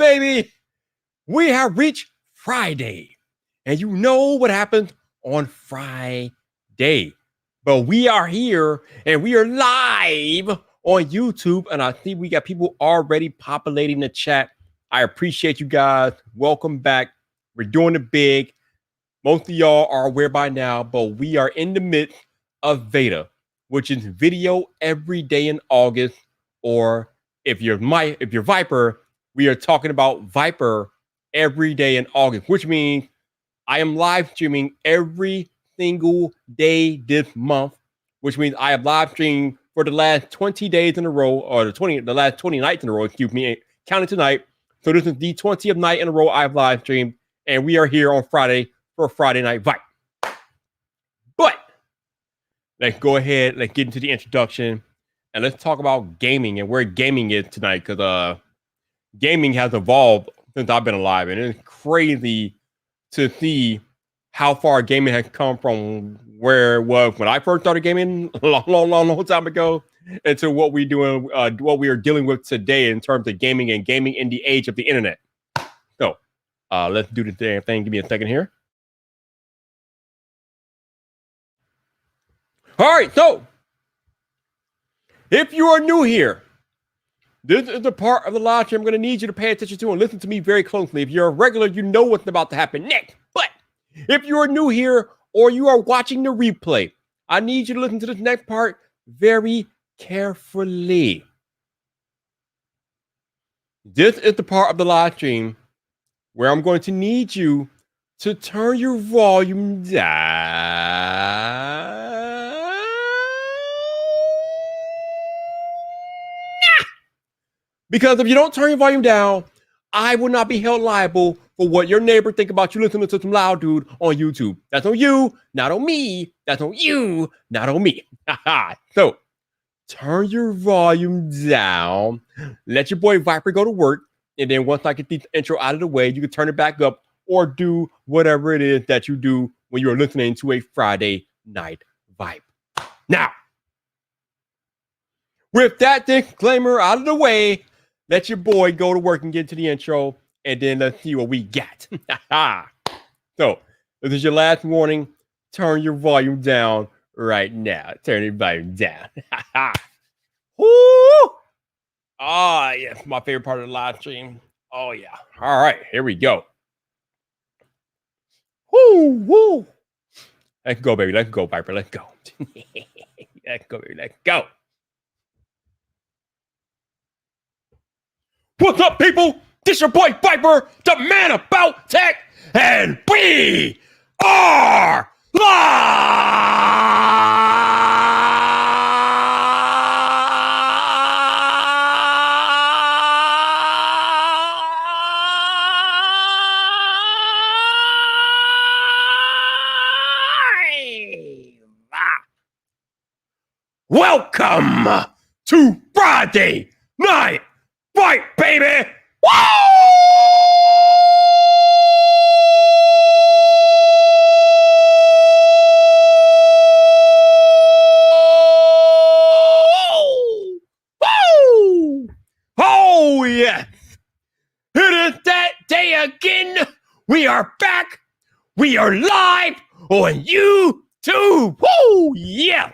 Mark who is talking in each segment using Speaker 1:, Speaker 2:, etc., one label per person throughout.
Speaker 1: baby. We have reached Friday. And you know what happens on Friday. But we are here and we are live on YouTube. And I think we got people already populating the chat. I appreciate you guys. Welcome back. We're doing it big. Most of y'all are aware by now, but we are in the midst of Veda, which is video every day in August. Or if you're Viper, we are talking about Viper every day in August, which means I am live streaming every single day this month, which means I have live streamed for the last 20 days in a row, or the last 20 nights in a row, excuse me, counting tonight. So this is the 20th night in a row I've live streamed, and we are here on Friday for Friday Night Vibe. But let's go ahead, let's get into the introduction, and let's talk about gaming and where gaming is tonight, because gaming has evolved since I've been alive, and it's crazy to see how far gaming has come from where it was when I first started gaming a long time ago, into what we are dealing with today in terms of gaming and gaming in the age of the internet. So let's do the damn thing. Give me a second here. All right, so if you are new here, this is the part of the live stream I'm going to need you to pay attention to and listen to me very closely. If you're a regular, you know what's about to happen next. But if you are new here or you are watching the replay, I need you to listen to this next part very carefully. This is the part of the live stream where I'm going to need you to turn your volume down. Because if you don't turn your volume down, I will not be held liable for what your neighbor think about you listening to some loud dude on YouTube. That's on you, not on me. That's on you, not on me. So turn your volume down. Let your boy Viper go to work. And then once I get the intro out of the way, you can turn it back up or do whatever it is that you do when you're listening to a Friday Night Vibe. Now, with that disclaimer out of the way, let your boy go to work and get to the intro, and then let's see what we got. So, this is your last warning. Turn your volume down right now. Turn your volume down. Woo! Oh, yes, my favorite part of the live stream. Oh, yeah. All right, here we go. Woo, woo. Let's go, baby. Let's go, Viper. Let's go. Let's go, baby. Let's go. What's up, people? This your boy Viper, the man about tech, and we are live. Welcome to Friday Night Fight, baby! Woo! Woo! Oh, yes! It is that day again! We are back! We are live on YouTube! Woo! Yeah!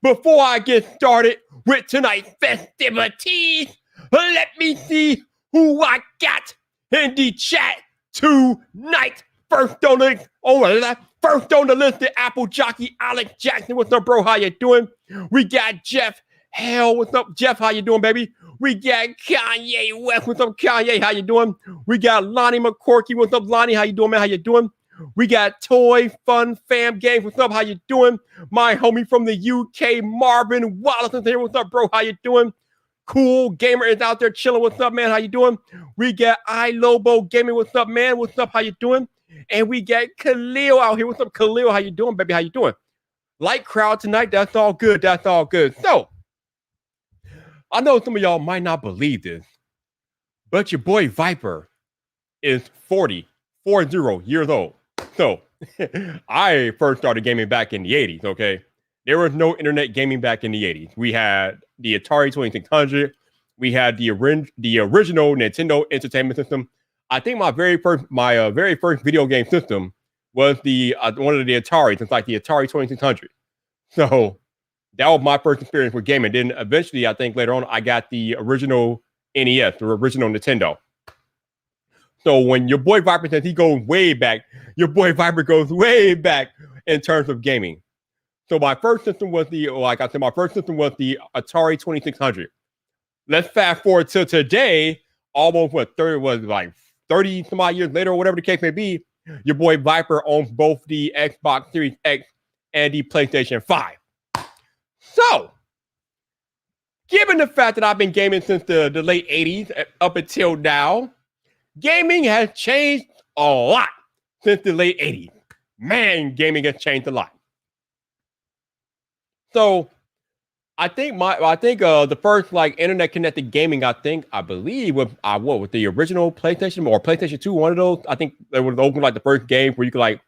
Speaker 1: Before I get started with tonight's festivities, let me see who I got in the chat tonight. First on the list, the Apple Jockey Alex Jackson. What's up, bro? How you doing? We got Jeff Hell. What's up, Jeff? How you doing, baby? We got Kanye West. What's up, Kanye? How you doing? We got Lonnie McCorkey. What's up, Lonnie? How you doing, man? How you doing? We got Toy Fun Fam Gang. What's up? How you doing? My homie from the UK, Marvin Wallace is here. What's up, bro? How you doing? Cool Gamer is out there chilling. What's up, man? How you doing? We got iLobo Gaming. What's up, man? What's up? How you doing? And we got Khalil out here. What's up, Khalil? How you doing, baby? How you doing? Light crowd tonight. That's all good. That's all good. So, I know some of y'all might not believe this, but your boy Viper is 40 years old. So, I first started gaming back in the 80s, okay? There was no internet gaming back in the 80s. We had the Atari 2600. We had the original Nintendo Entertainment System. I think my very first video game system was the one of the Ataris. It's like the Atari 2600. So that was my first experience with gaming. Then eventually, I think later on, I got the original NES, the original Nintendo. So when your boy Viper says he goes way back, your boy Viper goes way back in terms of gaming. So my first system was like I said, my first system was the Atari 2600. Let's fast forward to today, almost 30 some odd years later, or whatever the case may be. Your boy Viper owns both the Xbox Series X and the PlayStation 5. So, given the fact that I've been gaming since the late 80s up until now, gaming has changed a lot since the late 80s. Man, gaming has changed a lot. So, I think the first like internet connected gaming I believe with the original PlayStation or PlayStation 2, one of those. I think they would open like the first game where you could like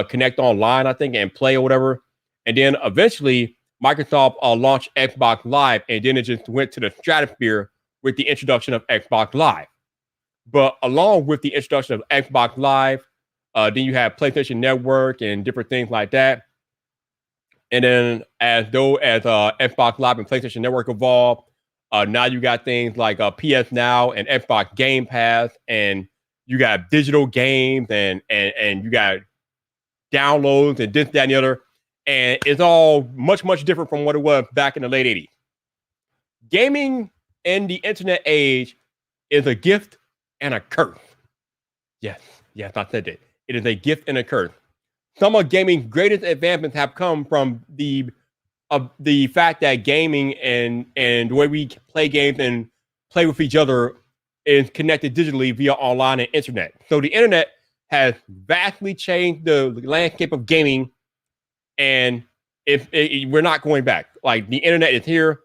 Speaker 1: connect online, I think, and play or whatever. And then eventually Microsoft launched Xbox Live, and then it just went to the stratosphere with the introduction of Xbox Live. But along with the introduction of Xbox Live, then you have PlayStation Network and different things like that. And then as Xbox Live and PlayStation Network evolved, now you got things like PS Now and Xbox Game Pass, and you got digital games and you got downloads and this, that, and the other. And it's all much, much different from what it was back in the late 80s. Gaming in the internet age is a gift and a curse. Yes, I said that. It is a gift and a curse. Some of gaming's greatest advancements have come from the fact that gaming and the way we play games and play with each other is connected digitally via online and internet. So the internet has vastly changed the landscape of gaming, and we're not going back. Like, the internet is here.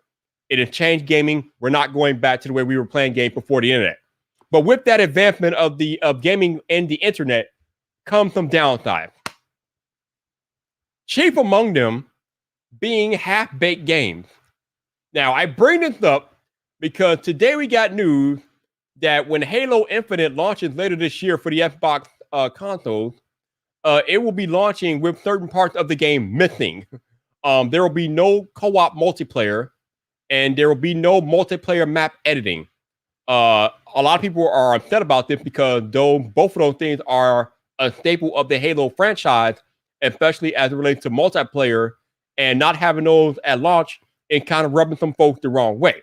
Speaker 1: It has changed gaming. We're not going back to the way we were playing games before the internet. But with that advancement of gaming and the internet comes some downsides. Chief among them being half-baked games. Now, I bring this up because today we got news that when Halo Infinite launches later this year for the Xbox consoles, it will be launching with certain parts of the game missing. There will be no co-op multiplayer, and there will be no multiplayer map editing. A lot of people are upset about this because both of those things are a staple of the Halo franchise, especially as it relates to multiplayer, and not having those at launch and kind of rubbing some folks the wrong way.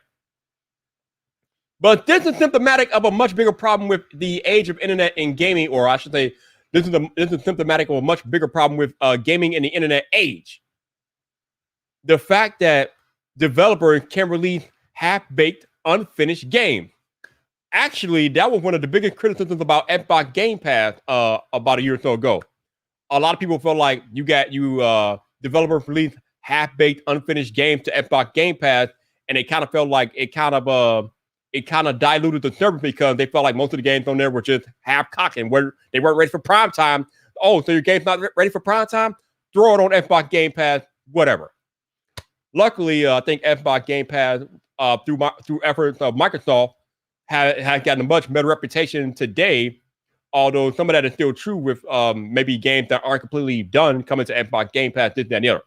Speaker 1: But this is symptomatic of a much bigger problem with the age of internet and gaming, or I should say, this is symptomatic of a much bigger problem with gaming in the internet age. The fact that developers can release half-baked, unfinished games. Actually, that was one of the biggest criticisms about Xbox Game Pass about a year or so ago. A lot of people felt like developers release half-baked, unfinished games to Xbox Game Pass, and it kind of felt like it kind of diluted the service because they felt like most of the games on there were just half-cocked and they weren't ready for prime time. Oh, so your game's not ready for prime time? Throw it on Xbox Game Pass, whatever. Luckily, I think Xbox Game Pass, through efforts of Microsoft, has gotten a much better reputation today. Although some of that is still true with maybe games that aren't completely done coming to Xbox Game Pass, this, that, and the other.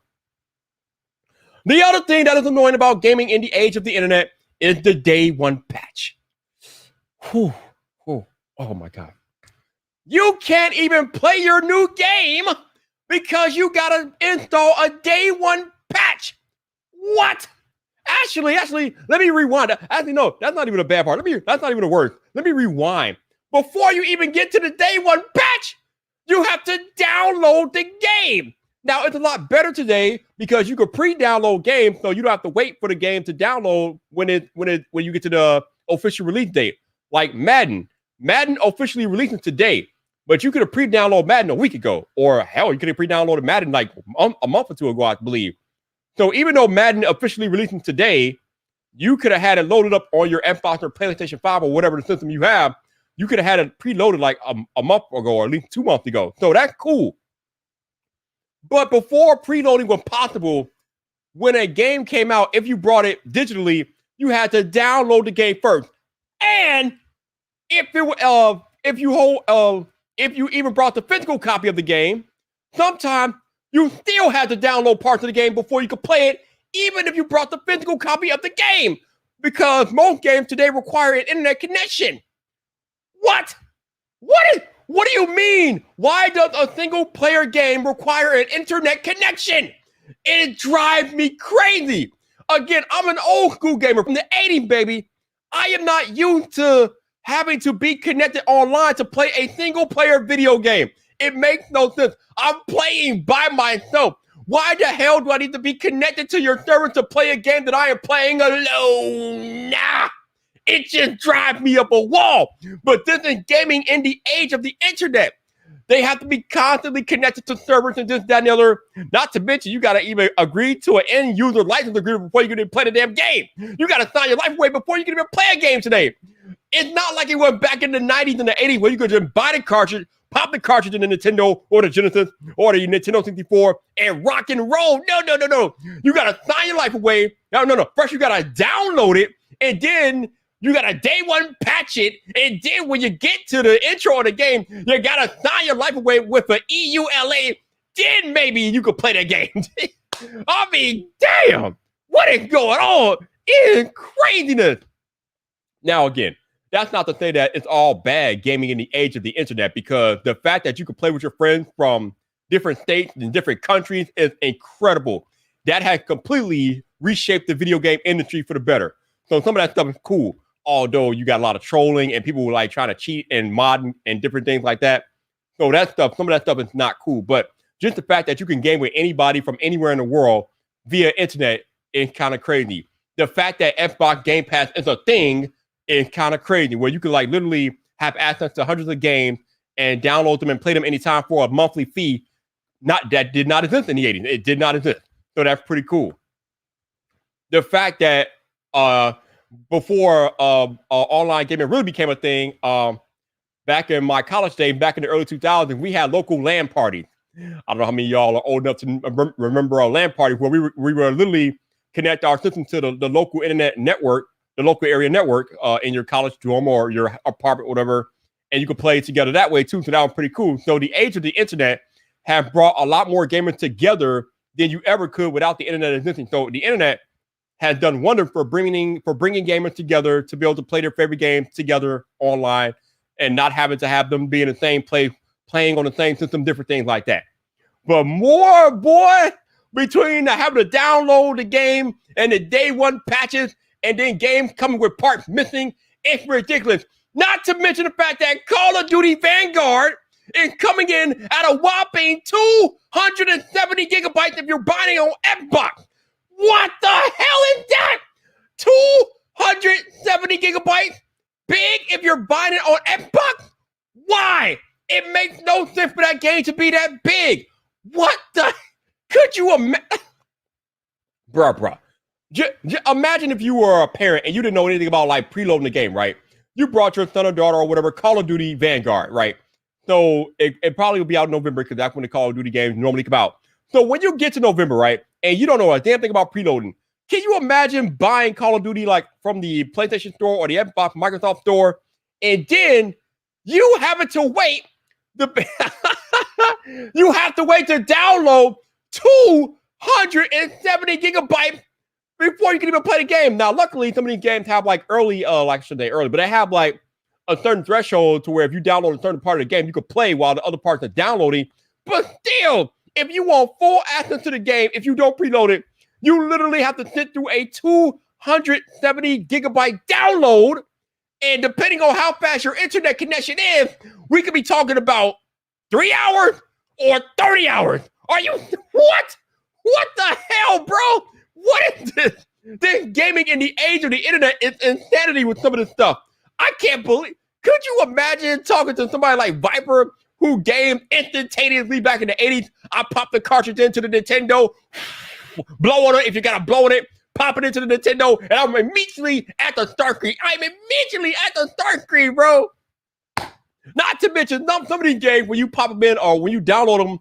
Speaker 1: The other thing that is annoying about gaming in the age of the internet is the day one patch. Oh my God. You can't even play your new game because you gotta install a day one patch. What? Actually, let me rewind. Actually, no, that's not even a bad part. That's not even the worst. Let me rewind. Before you even get to the day one patch, you have to download the game. Now, it's a lot better today because you can pre-download games, so you don't have to wait for the game to download when you get to the official release date. Like Madden officially releasing today, but you could have pre-downloaded Madden a week ago, or hell, you could have pre-downloaded Madden like a month or two ago, I believe. So even though Madden officially releasing today, you could have had it loaded up on your Xbox or PlayStation 5 or whatever the system you have. You could have had it preloaded like a month ago or at least 2 months ago. So that's cool. But before preloading was possible, when a game came out, if you brought it digitally, you had to download the game first. And if you even brought the physical copy of the game, sometimes you still had to download parts of the game before you could play it, even if you brought the physical copy of the game, because most games today require an internet connection. What? What do you mean? Why does a single player game require an internet connection? It drives me crazy. Again, I'm an old school gamer from the 80s, baby. I am not used to having to be connected online to play a single player video game. It makes no sense. I'm playing by myself. Why the hell do I need to be connected to your server to play a game that I am playing alone? Nah. It just drives me up a wall. But this is gaming in the age of the internet. They have to be constantly connected to servers and this, that, and the other. Not to mention, you got to even agree to an end user license agreement before you can even play the damn game. You got to sign your life away before you can even play a game today. It's not like it was back in the 90s and the 80s where you could just buy the cartridge, pop the cartridge in the Nintendo or the Genesis or the Nintendo 64 and rock and roll. No. You got to sign your life away. No. First, you got to download it, and then you got to day one patch it, and then when you get to the intro of the game, you got to sign your life away with an EULA. Then maybe you could play the game. I mean, damn, what is going on? It is craziness. Now, again, that's not to say that it's all bad gaming in the age of the internet, because the fact that you can play with your friends from different states and different countries is incredible. That has completely reshaped the video game industry for the better. So some of that stuff is cool. Although you got a lot of trolling and people like trying to cheat and mod and different things like that. So that stuff, some of that stuff is not cool. But just the fact that you can game with anybody from anywhere in the world via internet is kind of crazy. The fact that Xbox Game Pass is a thing is kind of crazy, where you can like literally have access to hundreds of games and download them and play them anytime for a monthly fee. That did not exist in the 80s. It did not exist. So that's pretty cool. The fact that before online gaming really became a thing, back in my college days, back in the early 2000s, we had local LAN parties. I don't know how many of y'all are old enough to remember our LAN party where we were literally connect our system to the local internet network, the local area network in your college dorm or your apartment, whatever, and you could play together that way too. So that was pretty cool. So the age of the internet have brought a lot more gamers together than you ever could without the internet existing. So the internet has done wonders for bringing gamers together to be able to play their favorite games together online and not having to have them be in the same place, playing on the same system, different things like that. But more, boy, between having to download the game and the day one patches and then games coming with parts missing, it's ridiculous. Not to mention the fact that Call of Duty Vanguard is coming in at a whopping 270 gigabytes if you're buying it on Xbox. What the hell is that? 270 gigabytes? Big if you're buying it on Xbox? Why? It makes no sense for that game to be that big. What the? Could you imagine? Bruh. Imagine if you were a parent and you didn't know anything about like preloading the game, right? You brought your son or daughter or whatever, Call of Duty Vanguard, right? So it probably will be out in November because that's when the Call of Duty games normally come out. So when you get to November, right, and you don't know a damn thing about preloading, can you imagine buying Call of Duty like from the PlayStation Store or the Xbox Microsoft Store, and then you having to wait you have to wait to download 270 gigabytes before you can even play the game. Now, luckily, some of these games have like early, but they have like a certain threshold to where if you download a certain part of the game, you can play while the other parts are downloading. But still, if you want full access to the game, if you don't preload it, you literally have to sit through a 270 gigabyte download. And depending on how fast your internet connection is, we could be talking about 3 hours or 30 hours. Are you, what? What the hell, bro? What is this? This gaming in the age of the internet is insanity with some of this stuff. I can't believe, could you imagine talking to somebody like Viper who gamed instantaneously back in the 80s? I pop the cartridge into the Nintendo, blow on it if you gotta blow on it, pop it into the Nintendo, and I'm immediately at the start screen. Bro. Not to mention some of these games when you pop them in or when you download them,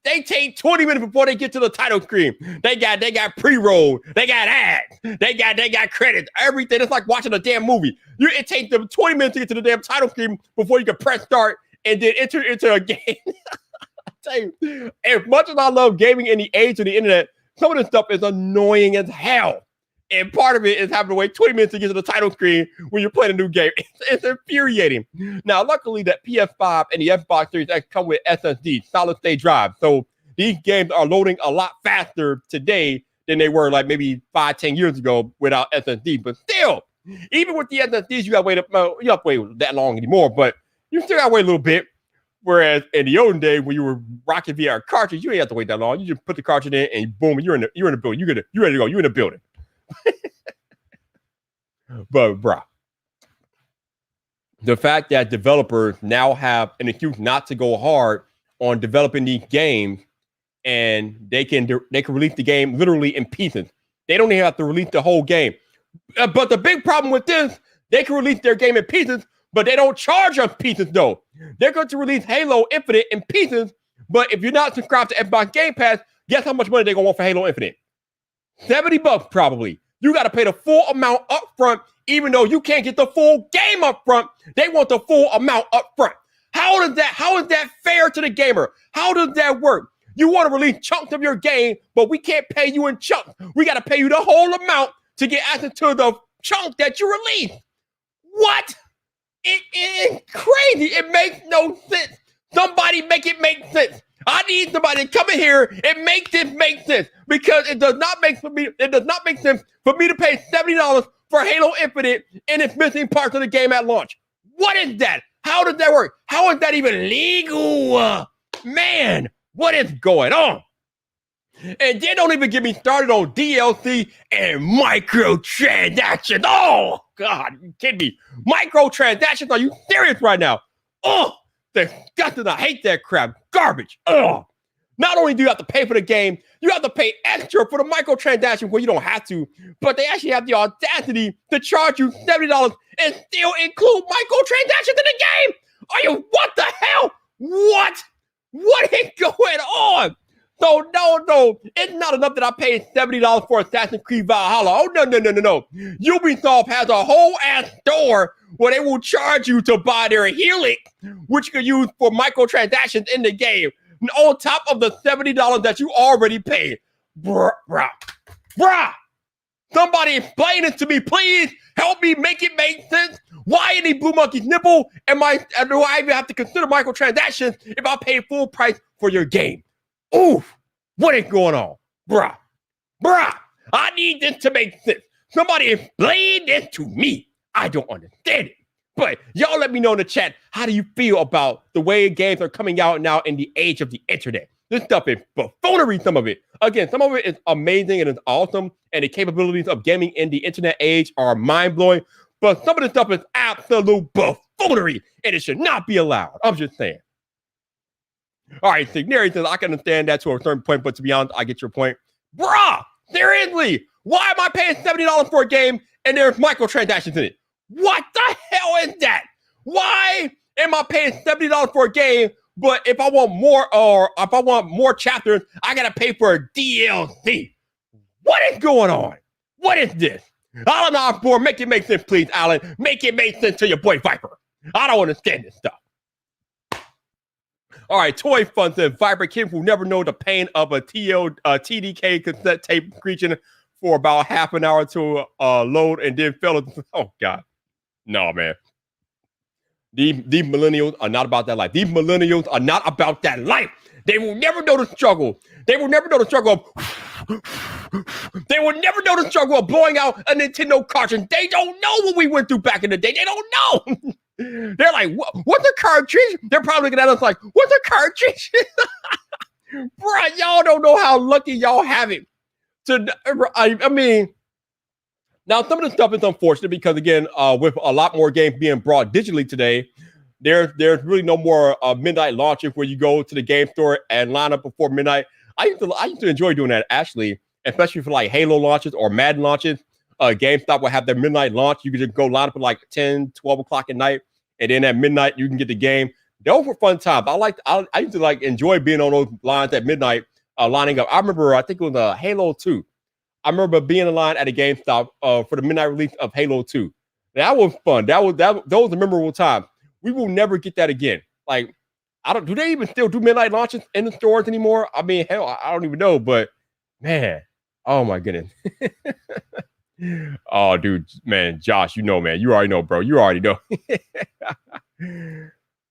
Speaker 1: They take 20 minutes before they get to the title screen. They got pre-roll, they got ads, they got credits, everything. It's like watching a damn movie. It takes them 20 minutes to get to the damn title screen before you can press start and then enter into a game. I tell you, as much as I love gaming in the age of the internet, some of this stuff is annoying as hell. And part of it is having to wait 20 minutes to get to the title screen when you're playing a new game. It's infuriating. Now, luckily, that PS5 and the Xbox Series X come with SSD, solid state drive. So these games are loading a lot faster today than they were like maybe 5-10 years ago without SSD. But still, even with the SSDs, you got to wait you don't have to wait that long anymore, but you still got to wait a little bit. Whereas in the olden days, when you were rocking via a cartridge, you ain't have to wait that long. You just put the cartridge in and boom, you're in the building. You're ready to go. You're in the building. But bruh, the fact that developers now have an excuse not to go hard on developing these games, and they can release the game literally in pieces. They don't even have to release the whole game. But the big problem with this, they can release their game in pieces, but they don't charge us pieces though. They're going to release Halo Infinite in pieces, but if you're not subscribed to Xbox Game Pass, guess how much money they're going to want for Halo Infinite? $70 probably. You got to pay the full amount up front, even though you can't get the full game up front. They want the full amount up front. How is that fair to the gamer? How does that work? You want to release chunks of your game, but we can't pay you in chunks. We got to pay you the whole amount to get access to the chunk that you release. What? It is crazy. It makes no sense. Somebody make it make sense. I need somebody to come in here and make this make sense, because it does not make sense for me to pay $70 for Halo Infinite and its missing parts of the game at launch. What is that? How does that work? How is that even legal? Man, what is going on? And then don't even get me started on DLC and microtransactions. Oh, God, you kidding me? Microtransactions? Are you serious right now? Oh, disgusting. I hate that crap. Garbage. Ugh. Not only do you have to pay for the game, you have to pay extra for the microtransaction where you don't have to, but they actually have the audacity to charge you $70 and still include microtransactions in the game. Are you, what the hell? What? What is going on? So, no, it's not enough that I paid $70 for Assassin's Creed Valhalla. Oh, no. Ubisoft has a whole ass store where they will charge you to buy their Helix, which you can use for microtransactions in the game, on top of the $70 that you already paid. Bruh. Somebody explain it to me, please. Help me make it make sense. Why any Blue Monkey's nipple do I even have to consider microtransactions if I pay full price for your game? Oof, what is going on? Bruh, I need this to make sense. Somebody explain this to me. I don't understand it. But y'all let me know in the chat, how do you feel about the way games are coming out now in the age of the internet? This stuff is buffoonery, some of it. Again, some of it is amazing and it's awesome, and the capabilities of gaming in the internet age are mind-blowing, but some of the stuff is absolute buffoonery, and it should not be allowed. I'm just saying. All right, Signeri says, I can understand that to a certain point, but to be honest, I get your point. Bruh, seriously, why am I paying $70 for a game and there's microtransactions in it? What the hell is that? Why am I paying $70 for a game, but if I want more, or if I want more chapters, I gotta pay for a DLC? What is going on? What is this? Alan Osborne, make it make sense, please, Alan. Make it make sense to your boy Viper. I don't understand this stuff. All right, Toy Fun says, Viper Kid will never know the pain of a TDK cassette tape screeching for about half an hour to load and then fell. Oh, God. No, man. These millennials are not about that life. These millennials are not about that life. They will never know the struggle. They will never know the struggle of... They will never know the struggle of blowing out a Nintendo cartridge. They don't know what we went through back in the day. They don't know. They're like, what's a cartridge? They're probably looking at us like, what's a cartridge? Bruh, y'all don't know how lucky y'all have it. I mean, now some of the stuff is unfortunate because, again, with a lot more games being brought digitally today, there's really no more midnight launches where you go to the game store and line up before midnight. I used to enjoy doing that, actually, especially for like Halo launches or Madden launches. GameStop will have their midnight launch. You can just go line up at like 10, 12 o'clock at night. And then at midnight, you can get the game. those were fun times. I used to like enjoy being on those lines at midnight, lining up. I remember, I think it was Halo 2. I remember being in line at a GameStop for the midnight release of Halo 2. That was fun. Those are memorable times. We will never get that again. Like, I don't. Do they even still do midnight launches in the stores anymore? I mean, hell, I don't even know. But man, oh my goodness. Oh, dude, man, Josh, you know, man, you already know, bro. You already know.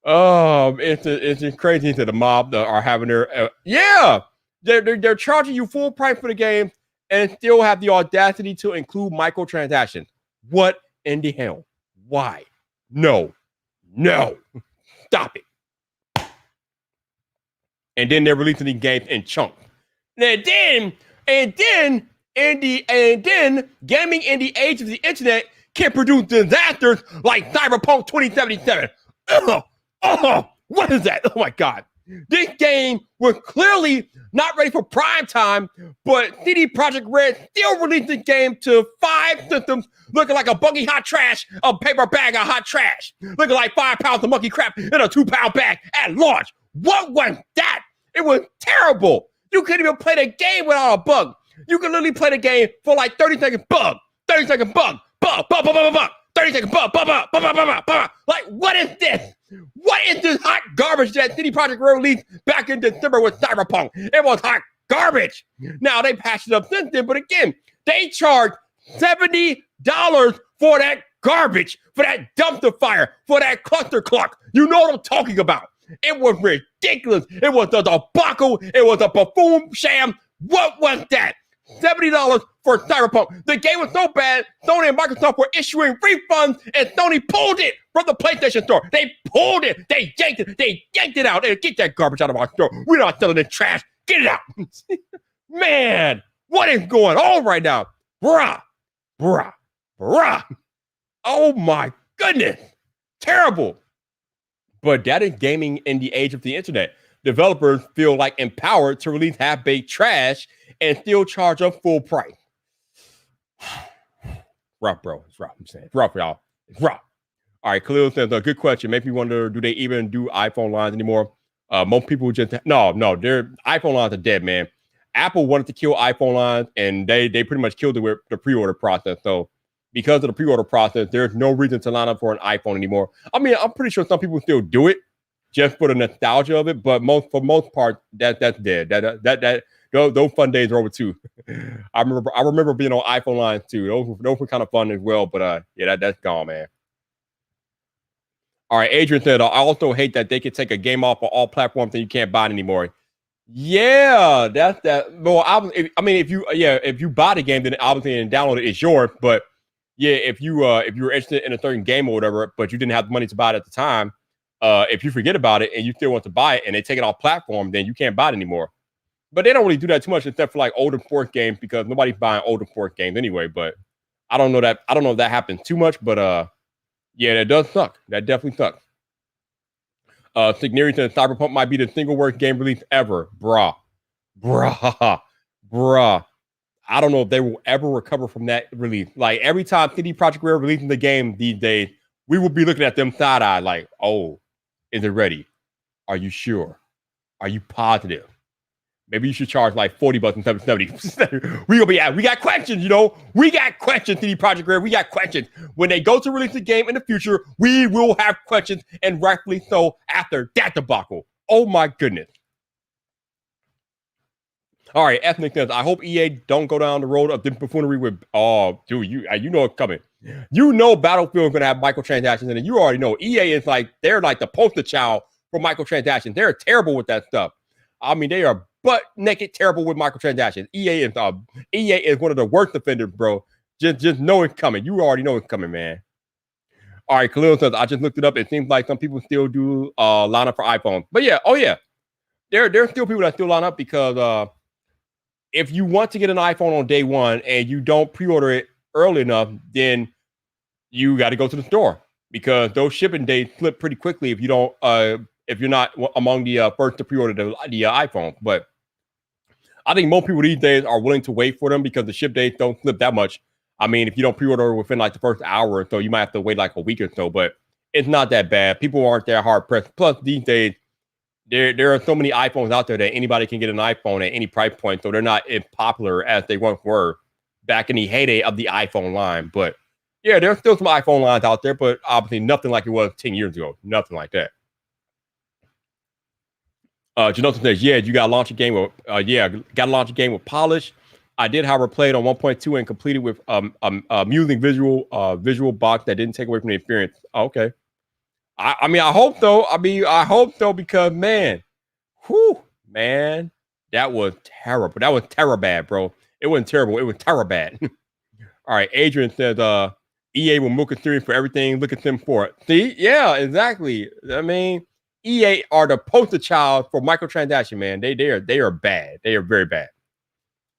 Speaker 1: Oh, it's crazy that the mob are having their yeah. They're charging you full price for the game and still have the audacity to include microtransactions. What in the hell? Why? No, stop it. And then they're releasing the games in chunks. And then gaming in the age of the internet can produce disasters like Cyberpunk 2077. What is that? Oh my God. This game was clearly not ready for prime time, but CD Projekt Red still released the game to 5 systems, looking like a buggy hot trash, a paper bag of hot trash, looking like 5 pounds of monkey crap in a 2-pound bag at launch. What was that? It was terrible. You couldn't even play the game without a bug. You can literally play the game for like 30 seconds, bug, 30 seconds, bug, 30 seconds, bug. Like, what is this? What is this hot garbage that CD Projekt Red released back in December with Cyberpunk? It was hot garbage. Now, they patched it up since then, but again, they charged $70 for that garbage, for that dumpster fire, for that cluster clock. You know what I'm talking about. It was ridiculous. It was a debacle. It was a buffoon sham. What was that? $70 for Cyberpunk. The game was so bad, Sony and Microsoft were issuing refunds, and Sony pulled it from the PlayStation Store. They pulled it. They yanked it out. Hey, get that garbage out of our store. We're not selling this trash. Get it out. Man, what is going on right now? Bruh. Oh my goodness. Terrible. But that is gaming in the age of the internet. Developers feel like empowered to release half-baked trash and still charge up full price. Rough, bro. It's rough. I'm saying it's rough, y'all. It's rough. All right, Khalil says a good question. Make me wonder: do they even do iPhone lines anymore? Most people just no. Their iPhone lines are dead, man. Apple wanted to kill iPhone lines, and they pretty much killed it with the pre-order process. So because of the pre-order process, there's no reason to line up for an iPhone anymore. I mean, I'm pretty sure some people still do it just for the nostalgia of it, but for most part, that's dead. Those fun days are over too. I remember being on iPhone lines too. Those were kind of fun as well, but yeah, that's gone, man. All right, Adrian said, I also hate that they can take a game off of all platforms and you can't buy it anymore. Yeah, that's that. Well, if you buy the game, then obviously and download it, it's yours. But yeah, if you were interested in a certain game or whatever, but you didn't have the money to buy it at the time, if you forget about it and you still want to buy it and they take it off platform, then you can't buy it anymore. But they don't really do that too much, except for like older port games, because nobody's buying older port games anyway. But I don't know if that happens too much, but yeah, that does suck. That definitely sucks. Signeri says Cyberpunk might be the single worst game release ever. Bruh. I don't know if they will ever recover from that release. Like every time CD Projekt Red releasing the game these days, we will be looking at them side-eye like, oh, is it ready? Are you sure? Are you positive? Maybe you should charge like $40 instead of $70. We got questions, you know. We got questions, CD Projekt Red. We got questions. When they go to release the game in the future, we will have questions, and rightfully so after that debacle. Oh my goodness. All right, Ethnic says, I hope EA don't go down the road of the buffoonery with, oh, dude, you know it's coming. You know Battlefield is going to have microtransactions in it. You already know. EA is like, they're like the poster child for microtransactions. They're terrible with that stuff. I mean, they are butt naked terrible with microtransactions. EA is one of the worst offenders, bro. Just know it's coming. You already know it's coming, man. All right, Khalil says, I just looked it up. It seems like some people still do line up for iPhones. But yeah, there's still people that still line up because if you want to get an iPhone on day one and you don't pre-order it early enough, then you got to go to the store because those shipping dates flip pretty quickly if you don't if you're not among the first to pre-order the iPhone. But I think most people these days are willing to wait for them because the ship dates don't flip that much. I mean, if you don't pre-order within like the first hour or so, you might have to wait like a week or so. But It's not that bad. People aren't that hard pressed. Plus, these days, there are so many iPhones out there that anybody can get an iPhone at any price point. So they're not as popular as they once were back in the heyday of the iPhone line. But yeah, there's still some iPhone lines out there, but obviously nothing like it was 10 years ago. Nothing like that. Jonathan says, yeah, you got to launch a game with, got to launch a game with polish. I did, however, play it on 1.2 and completed with amusing visual box that didn't take away from the experience. Oh, okay. I mean, I hope though. I hope though, because man, man, that was terrible. That was terrible bad, bro. It wasn't terrible. It was terrible bad. All right, Adrian says, EA will milk a theory for everything. Look at them for it. See, yeah, exactly. I mean, EA are the poster child for microtransaction, man. They are bad. They are very bad.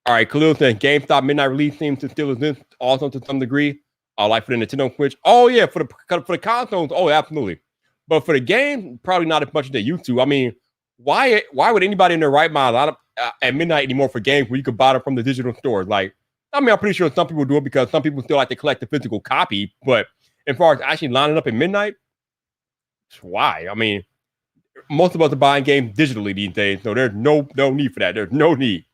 Speaker 1: All right, Khalil says GameStop midnight release seems to still exist, also to some degree. Like for the Nintendo Switch. Oh yeah, for the consoles. Oh, absolutely. But for the game, probably not as much as they used to. I mean, why would anybody in their right mind line up at midnight anymore for games where you could buy them from the digital stores? Like, I mean, I'm pretty sure some people do it because some people still like to collect the physical copy. But as far as actually lining up at midnight, why? I mean, most of us are buying games digitally these days, so there's no need for that. There's no need.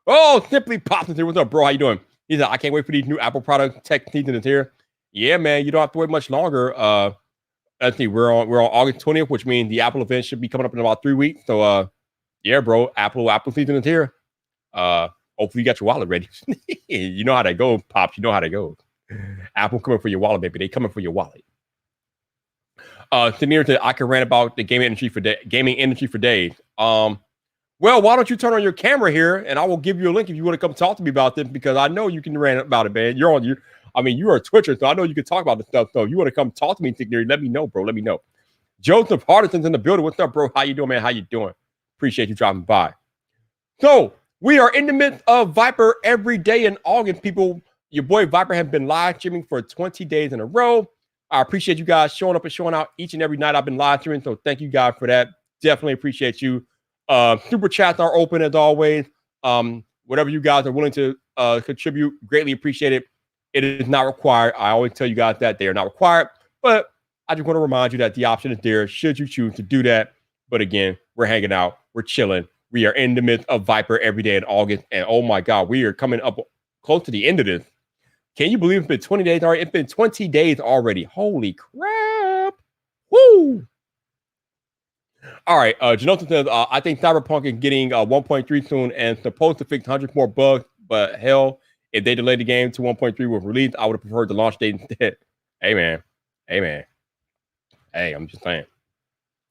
Speaker 1: Oh, Simply Pops is here. What's up, bro? How you doing? He said, I can't wait for these new Apple products. Tech season is here. Yeah, man, you don't have to wait much longer. Let's see, we're on August 20th, which means the Apple event should be coming up in about 3 weeks. So yeah, bro, Apple season is here. Hopefully you got your wallet ready. You know how that goes, Pops. You know how that goes. Apple coming for your wallet, baby. They coming for your wallet. Samir said, I can rant about the gaming industry for days. Well, why don't you turn on your camera here, and I will give you a link if you want to come talk to me about this, because I know you can rant about it, man. You are a Twitcher, so I know you can talk about this stuff. So if you want to come talk to me, let me know, bro. Let me know. Joseph Hardison's in the building. What's up, bro? How you doing, man? How you doing? Appreciate you dropping by. So we are in the midst of Viper every day in August, people. Your boy Viper has been live streaming for 20 days in a row. I appreciate you guys showing up and showing out each and every night I've been live streaming. So thank you guys for that. Definitely appreciate you. Super chats are open as always. Whatever you guys are willing to contribute, greatly appreciate it. It is not required. I always tell you guys that they are not required, but I just want to remind you that the option is there should you choose to do that. But again, we're hanging out, we're chilling. We are in the midst of Viper every day in August, and oh my God, we are coming up close to the end of this. Can you believe it's been 20 days already? It's been 20 days already. Holy crap! Woo! All right, Jonathan says, I think Cyberpunk is getting 1.3 soon and supposed to fix 100 more bugs, but hell, if they delayed the game to 1.3 with release, I would have preferred the launch date instead. Hey, man. Hey, I'm just saying.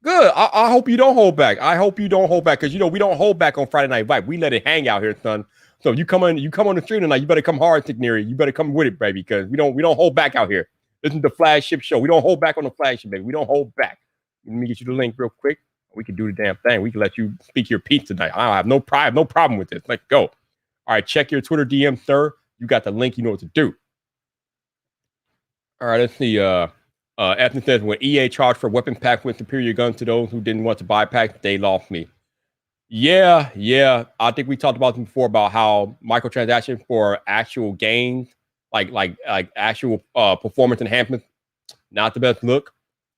Speaker 1: Good. I hope you don't hold back. I hope you don't hold back, because, we don't hold back on Friday Night Vibe. We let it hang out here, son. So you come on the stream tonight, you better come hard, Tigneri. You better come with it, baby, because we don't hold back out here. This is the flagship show. We don't hold back on the flagship, baby. We don't hold back. Let me get you the link real quick. We can do the damn thing. We can let you speak your piece tonight. I have no problem with this. Let's go. All right, check your Twitter DM, sir. You got the link. You know what to do. All right, let's see. Ethan says, when EA charged for weapon packs with superior guns to those who didn't want to buy packs, they lost me. Yeah. I think we talked about this before, about how microtransactions for actual games, like actual performance enhancements, not the best look.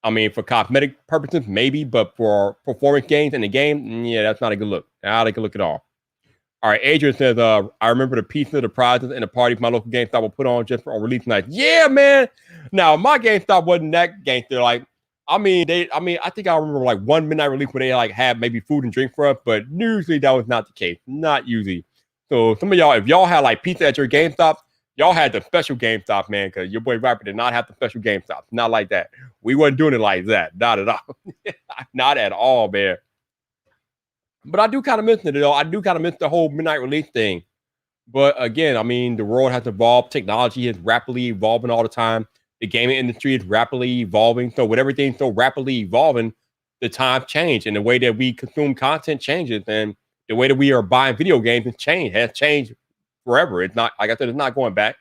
Speaker 1: I mean, for cosmetic purposes, maybe, but for performance gains in the game, yeah, that's not a good look. Not a good look at all. All right, Adrian says, I remember the pizza, the prizes, and the parties my local GameStop will put on just for release night. Yeah, man. Now, my GameStop wasn't that gangster. I think I remember like one midnight release where they had maybe food and drink for us, but usually that was not the case. Not usually. So some of y'all, if y'all had pizza at your GameStop, y'all had the special GameStop, man, because your boy Viper did not have the special GameStop. Not like that. We wasn't doing it like that. Not at all. Not at all, man. But I do kind of miss it, though. I do kind of miss the whole midnight release thing. But again, I mean, the world has evolved. Technology is rapidly evolving all the time. The gaming industry is rapidly evolving. So with everything so rapidly evolving, the times change, and the way that we consume content changes, and the way that we are buying video games has changed forever. It's not, like I said, it's not going back.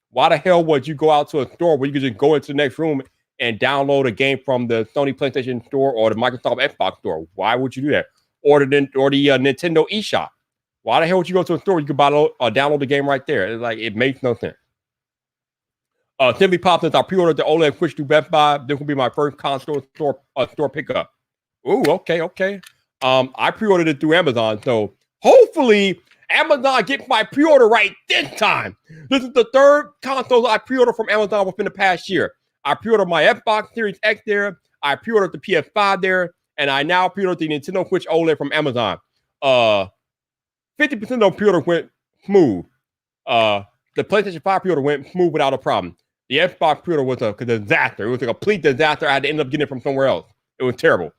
Speaker 1: Why the hell would you go out to a store where you could just go into the next room and download a game from the Sony PlayStation Store or the Microsoft Xbox Store? Why would you do that? Or the Nintendo eShop? Why the hell would you go to a store where you could download the game right there? It makes no sense. Simply Pop, since I pre-ordered the OLED Switch to Best Buy, this will be my first console store pickup. Ooh, okay. I pre-ordered it through Amazon, so hopefully Amazon gets my pre-order right this time. This is the third console I pre-ordered from Amazon within the past year. I pre-ordered my Xbox Series X there. I pre-ordered the PS5 there, and I now pre-ordered the Nintendo Switch OLED from Amazon. 50% of the pre-order went smooth. The PlayStation 5 pre-order went smooth without a problem. The Xbox pre-order was a disaster. It was a complete disaster. I had to end up getting it from somewhere else. It was terrible.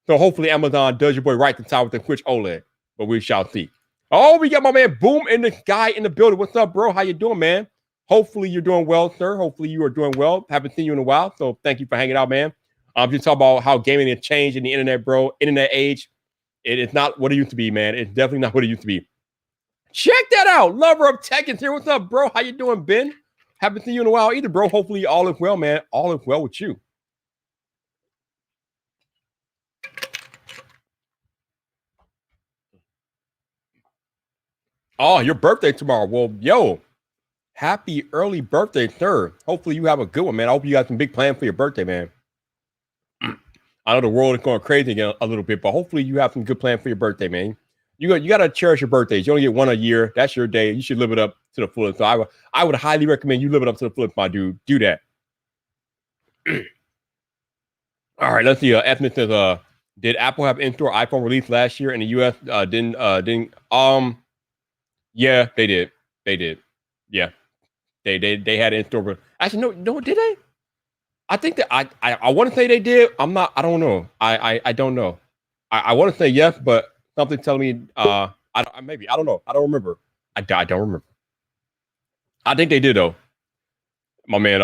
Speaker 1: So hopefully Amazon does your boy right this time with the Switch OLED, but we shall see. Oh, we got my man Boom in the guy in the building. What's up, bro? How you doing, man? Hopefully you're doing well, sir. Hopefully you are doing well. Haven't seen you in a while, so thank you for hanging out, man. Just talk about how gaming has changed in the internet, bro. Internet age. It is not what it used to be, man. It's definitely not what it used to be. Check that out. Lover of Tech is here. What's up, bro? How you doing, Ben? Haven't seen you in a while either, bro. Hopefully all is well, man. All is well with you. Oh, your birthday tomorrow. Well, yo, happy early birthday, sir. Hopefully you have a good one, man. I hope you got some big plans for your birthday, man. I know the world is going crazy again a little bit, but hopefully you have some good plans for your birthday, man. You got to cherish your birthdays. You only get one a year. That's your day. You should live it up to the fullest. So I would highly recommend you live it up to the fullest, my dude. Do that. All right, let's see. Ethnic says, did Apple have in-store iPhone release last year in the US? Didn't. Yeah, they did. They did. Yeah, they had in-store. Actually, no, did they? I think that I want to say they did. I'm not. I don't know. I don't know. I want to say yes, but something telling me maybe I don't know. I don't remember. I don't remember. I think they did though. My man,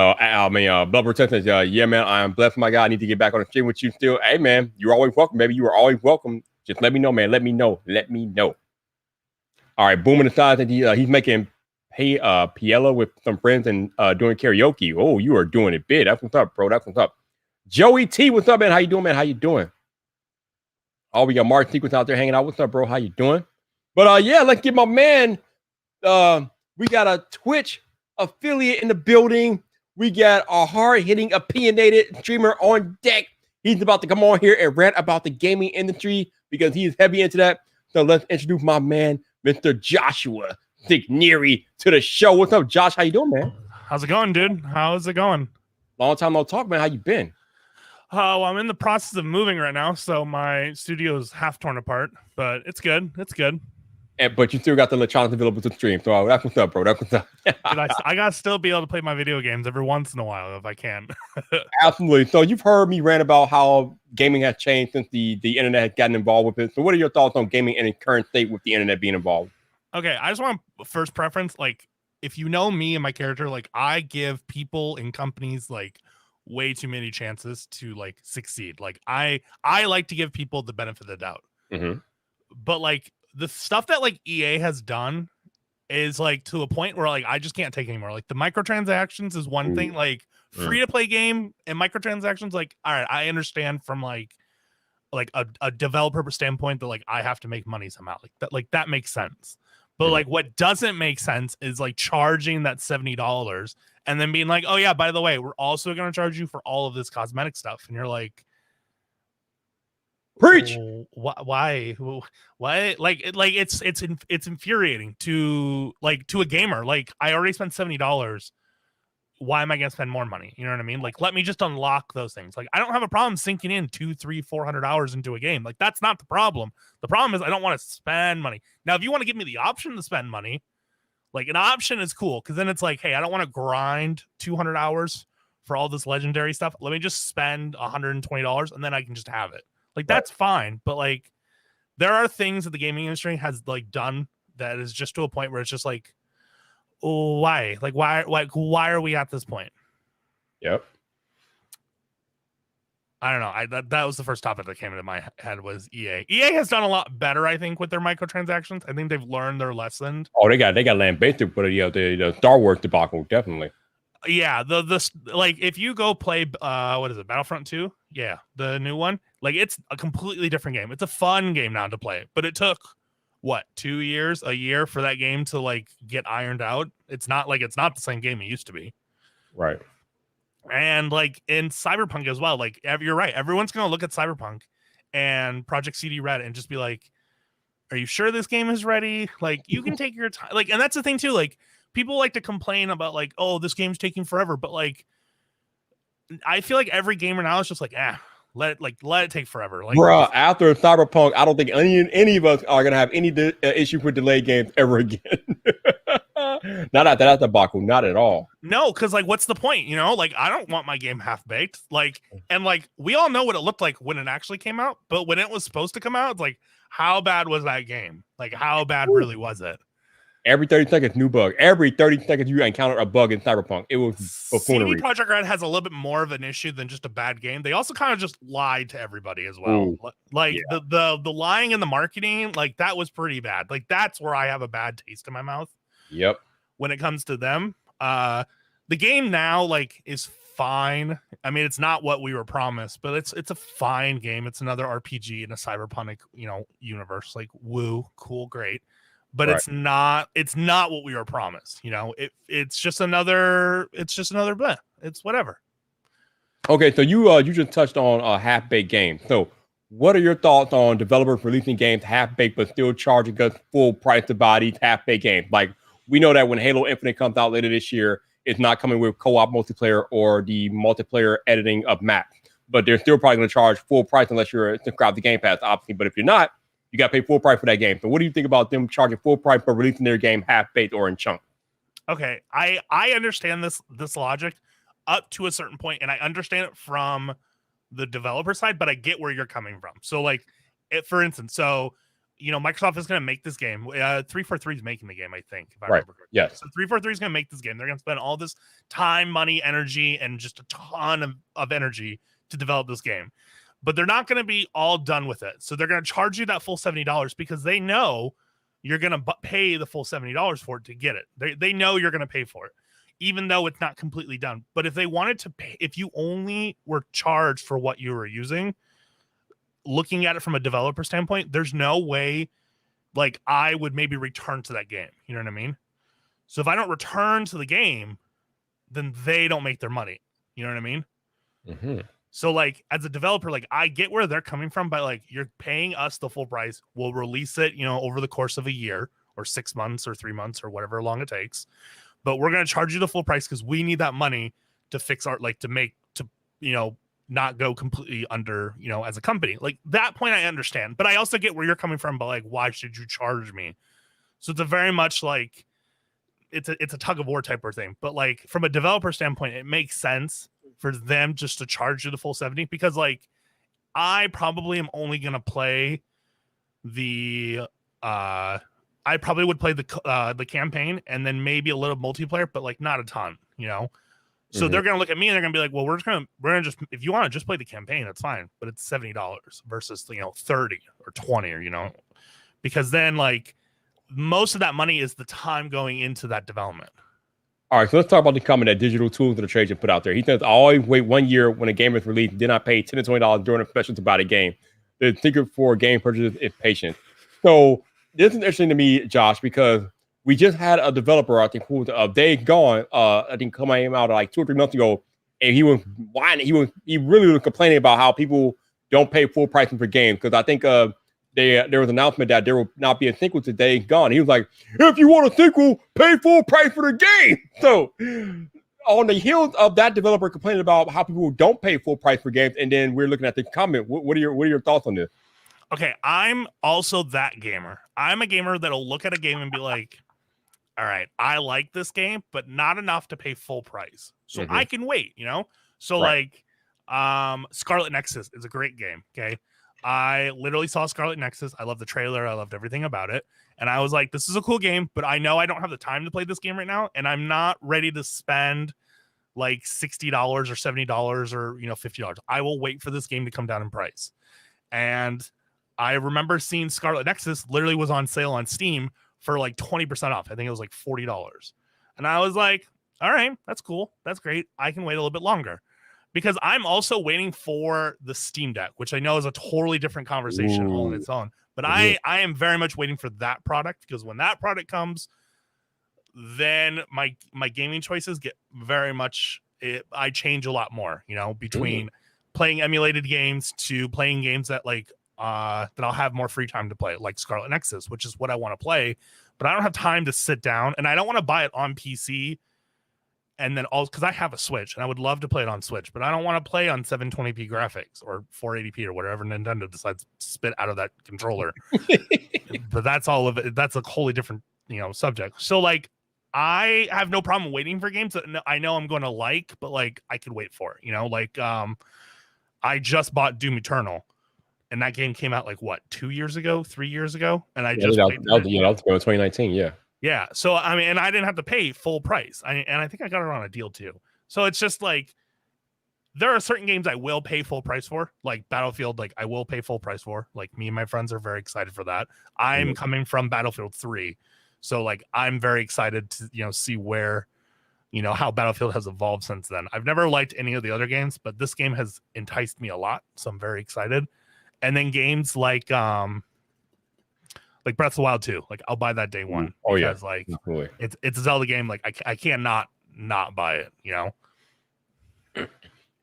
Speaker 1: Blubber says, yeah, man, I am blessed, my guy. I need to get back on the stream with you still. Hey, man, you're always welcome, baby. You are always welcome. Just let me know, man. Let me know. All right, Boom in the side that he's making Piella with some friends and doing karaoke. Oh, you are doing it big. That's what's up, bro. That's what's up. Joey T, what's up, man? How you doing, man? How you doing? Oh, we got Mark Sequence out there hanging out. What's up, bro? How you doing? But yeah, let's get my man. We got a Twitch affiliate in the building. We got a hard-hitting, opinionated streamer on deck. He's about to come on here and rant about the gaming industry because he is heavy into that. So let's introduce my man, Mr. Joshua Signery, to the show. What's up, Josh? How you doing, man?
Speaker 2: How's it going, dude? How's it going?
Speaker 1: Long time no talk, man. How you been?
Speaker 2: Well, I'm in the process of moving right now, so my studio is half torn apart, but it's good. It's good.
Speaker 1: But you still got the electronics available to stream. So that's what's up, bro. That's what's up.
Speaker 2: Dude, I got to still be able to play my video games every once in a while if I can.
Speaker 1: Absolutely. So you've heard me rant about how gaming has changed since the internet has gotten involved with it. So what are your thoughts on gaming in its current state with the internet being involved?
Speaker 2: Okay, I just want first preference, like, if you know me and my character, like, I give people and companies, like, way too many chances to, like, succeed. Like, I like to give people the benefit of the doubt.
Speaker 1: Mm-hmm.
Speaker 2: But, like, the stuff that, like, EA has done is, like, to a point where, like, I just can't take anymore. Like, the microtransactions is one thing. Like, free-to-play game and microtransactions, like, all right, I understand from, like a developer standpoint that, like, I have to make money somehow. Like that makes sense. But like what doesn't make sense is like charging that $70 and then being like, oh yeah, by the way, we're also going to charge you for all of this cosmetic stuff. And you're like,
Speaker 1: preach.
Speaker 2: Why? Like it's infuriating to a gamer. Like, I already spent $70. Why am I going to spend more money? You know what I mean? Like, let me just unlock those things. Like, I don't have a problem sinking in 200, 300, 400 hours into a game. Like, that's not the problem. The problem is I don't want to spend money. Now, if you want to give me the option to spend money, like, an option is cool. Cause then it's like, hey, I don't want to grind 200 hours for all this legendary stuff. Let me just spend $120 and then I can just have it. Like, that's fine. But like, there are things that the gaming industry has like done that is just to a point where it's just like, why? Like, why are we at this point?
Speaker 1: Yep.
Speaker 2: I don't know. That was the first topic that came into my head was EA. EA has done a lot better, I think, with their microtransactions. I think they've learned their lesson.
Speaker 1: Oh, they got lambasted for the Star Wars debacle, definitely.
Speaker 2: Yeah, the like, if you go play what is it, Battlefront 2? Yeah, the new one. Like, it's a completely different game. It's a fun game now to play, but it took what, 2 years, a year for that game to like get ironed out. It's not the same game it used to be.
Speaker 1: Right.
Speaker 2: And like in Cyberpunk as well, like you're right, everyone's gonna look at Cyberpunk and Project CD Red and just be like, are you sure this game is ready? Like, you can take your time. Like, and that's the thing too. Like, people like to complain about like, oh, this game's taking forever. But like, I feel like every gamer now is just like, let it take forever. Like,
Speaker 1: Bruh, after Cyberpunk, I don't think any of us are gonna have any issue with delayed games ever again. Not after that debacle, not at all.
Speaker 2: no, because like, what's the point? You know, like, I don't want my game half baked. Like, and like, we all know what it looked like when it actually came out, but when it was supposed to come out, it's like, how bad was that game? Like, how bad really was it?
Speaker 1: Every 30 seconds, new bug. Every 30 seconds, you encounter a bug in Cyberpunk. It was
Speaker 2: CD Projekt Red has a little bit more of an issue than just a bad game. They also kind of just lied to everybody as well.
Speaker 1: Ooh,
Speaker 2: like
Speaker 1: yeah.
Speaker 2: the lying and the marketing, like that was pretty bad. Like that's where I have a bad taste in my mouth.
Speaker 1: Yep.
Speaker 2: When it comes to them, the game now like is fine. I mean, it's not what we were promised, but it's a fine game. It's another RPG in a cyberpunk, universe. Like, woo, cool, great. But
Speaker 1: Right.
Speaker 2: it's not what we were promised. It's just another bleh. It's whatever.
Speaker 1: Okay, so you just touched on a half-baked game. So what are your thoughts on developers releasing games half-baked but still charging us full price to buy these half-baked games? Like, we know that when Halo Infinite comes out later this year, it's not coming with co-op multiplayer or the multiplayer editing of maps. But they're still probably going to charge full price unless you're subscribed to Game Pass, obviously. But if you're not, you got to pay full price for that game. So what do you think about them charging full price for releasing their game half-baked or in chunks?
Speaker 2: Okay, I understand this logic up to a certain point, and I understand it from the developer side, but I get where you're coming from. So like, for instance, Microsoft is going to make this game. 343 is making the game, I think, if I remember correctly.
Speaker 1: Yes.
Speaker 2: So 343 is going to make this game. They're going to spend all this time, money, energy, and just a ton of energy to develop this game. But they're not going to be all done with it. So they're going to charge you that full $70 because they know you're going to pay the full $70 for it to get it. They know you're going to pay for it, even though it's not completely done. But if they wanted to pay, if you only were charged for what you were using, looking at it from a developer standpoint, there's no way like I would maybe return to that game. You know what I mean? So if I don't return to the game, then they don't make their money. You know what I mean?
Speaker 1: Mm-hmm.
Speaker 2: So like as a developer, like I get where they're coming from, but like you're paying us the full price. We'll release it, over the course of a year or 6 months or 3 months or whatever long it takes. But we're going to charge you the full price because we need that money to fix our, like to make, to, not go completely under, as a company. Like that point I understand, but I also get where you're coming from, but like, why should you charge me? So it's a very much like, it's a tug of war type of thing. But like from a developer standpoint, it makes sense for them just to charge you the full 70 because like I probably am only going to play the, I probably would play the campaign and then maybe a little multiplayer, but like not a ton, So they're going to look at me and they're going to be like, well, we're going to just, if you want to just play the campaign, that's fine. But it's $70 versus, 30 or 20 or, because then like most of that money is the time going into that development.
Speaker 1: All right, so let's talk about the comment that digital tools that the trade put out there. He says, I always wait 1 year when a game is released, then I pay $10 to $20 during a special to buy the game. The secret for game purchases is patience. So this is interesting to me, Josh, because we just had a developer, I think, who was Days Gone, I think came out like 2 or 3 months ago, and he was whining. He really was complaining about how people don't pay full pricing for games. Because I think there was an announcement that there will not be a sequel to Days Gone. He was like, if you want a sequel, pay full price for the game. So on the heels of that developer complaining about how people don't pay full price for games, and then we're looking at the comment, what are your thoughts on this?
Speaker 2: Okay, I'm also that gamer. I'm a gamer that'll look at a game and be like, all right, I like this game, but not enough to pay full price. So I can wait, So like Scarlet Nexus is a great game. Okay. I literally saw Scarlet Nexus. I love the trailer. I loved everything about it. And I was like, this is a cool game, but I know I don't have the time to play this game right now. And I'm not ready to spend like $60 or $70 or, $50. I will wait for this game to come down in price. And I remember seeing Scarlet Nexus literally was on sale on Steam for like 20% off. I think it was like $40. And I was like, all right, that's cool. That's great. I can wait a little bit longer. Because I'm also waiting for the Steam Deck, which I know is a totally different conversation all on its own. But I am very much waiting for that product, because when that product comes, then my gaming choices get very much I change a lot more, between playing emulated games to playing games that that I'll have more free time to play, like Scarlet Nexus, which is what I want to play, but I don't have time to sit down, and I don't want to buy it on PC. And then also because I have a Switch and I would love to play it on Switch, but I don't want to play on 720p graphics or 480p or whatever Nintendo decides to spit out of that controller. But that's all of it. That's a wholly different, subject. So like, I have no problem waiting for games that I know I'm going to like, but like I could wait for it. I just bought Doom Eternal, and that game came out like what 2 years ago, 3 years ago, and I just played
Speaker 1: that was 2019, yeah.
Speaker 2: Yeah. So, I mean, and I didn't have to pay full price. And I think I got it on a deal too. So it's just like, there are certain games I will pay full price for, like Battlefield, like I will pay full price for. Like me and my friends are very excited for that. I'm coming from Battlefield 3. So like, I'm very excited to, see where, how Battlefield has evolved since then. I've never liked any of the other games, but this game has enticed me a lot. So I'm very excited. And then games like Breath of the Wild 2, like I'll buy that day one.
Speaker 1: Oh
Speaker 2: because,
Speaker 1: yeah,
Speaker 2: like
Speaker 1: absolutely.
Speaker 2: it's a Zelda game. Like I can't not buy it.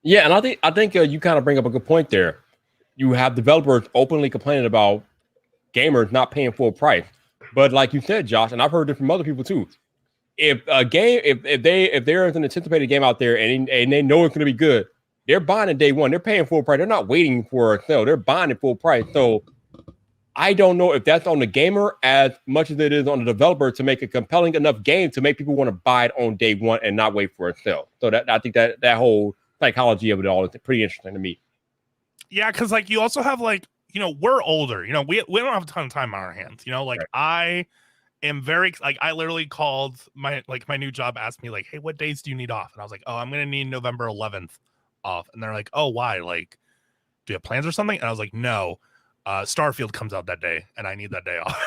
Speaker 1: Yeah, and I think you kind of bring up a good point there. You have developers openly complaining about gamers not paying full price, but like you said, Josh, and I've heard it from other people too. If a game, if there is an anticipated game out there and they know it's going to be good, they're buying it day one. They're paying full price. They're not waiting for a sale. They're buying it full price. So I don't know if that's on the gamer as much as it is on the developer to make a compelling enough game to make people want to buy it on day one and not wait for a sale. So I think that whole psychology of it all is pretty interesting to me.
Speaker 2: Yeah, because like you also have like, we're older. We don't have a ton of time on our hands. Like right. I am very like I literally called my new job, asked me like, hey, what days do you need off? And I was like, oh, I'm gonna need November 11th off. And they're like, oh, why? Like, do you have plans or something? And I was like, no. Starfield comes out that day and I need that day off.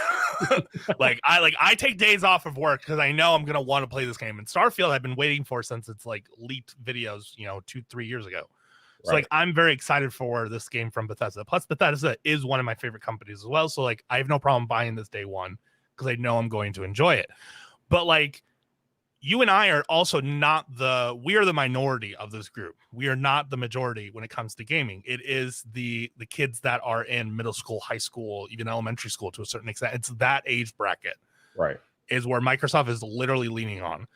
Speaker 2: I take days off of work because I know I'm gonna want to play this game. And Starfield I've been waiting for since it's like leaked videos, 2-3 years ago. So like I'm very excited for this game from Bethesda. Plus Bethesda is one of my favorite companies as well. So like I have no problem buying this day one because I know I'm going to enjoy it. But like you and I are also we are the minority of this group. We are not the majority when it comes to gaming. It is the kids that are in middle school, high school, even elementary school to a certain extent. It's that age bracket,
Speaker 1: right?
Speaker 2: Is where Microsoft is literally leaning on.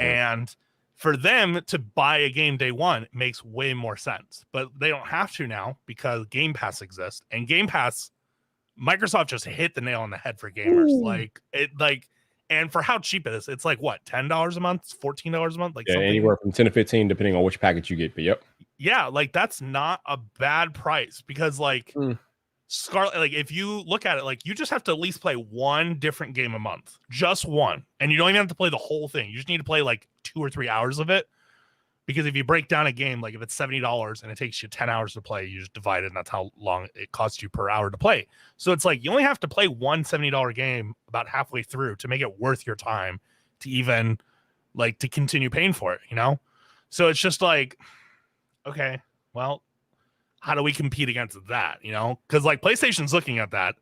Speaker 2: And for them to buy a game day one makes way more sense, but they don't have to now because Game Pass exists, and Game Pass, Microsoft just hit the nail on the head for gamers. And for how cheap it is, it's like what, $10 a month, $14 a month, like something
Speaker 1: anywhere from 10 to 15, depending on which package you get. But yep,
Speaker 2: yeah, like that's not a bad price because like Scarlet, like if you look at it, like you just have to at least play one different game a month, just one, and you don't even have to play the whole thing. You just need to play like 2 or 3 hours of it. Because if you break down a game, like if it's $70 and it takes you 10 hours to play, you just divide it, and that's how long it costs you per hour to play. So it's like you only have to play one $70 game about halfway through to make it worth your time to even like to continue paying for it, So it's just like, okay, well, how do we compete against that, Because like PlayStation's looking at that,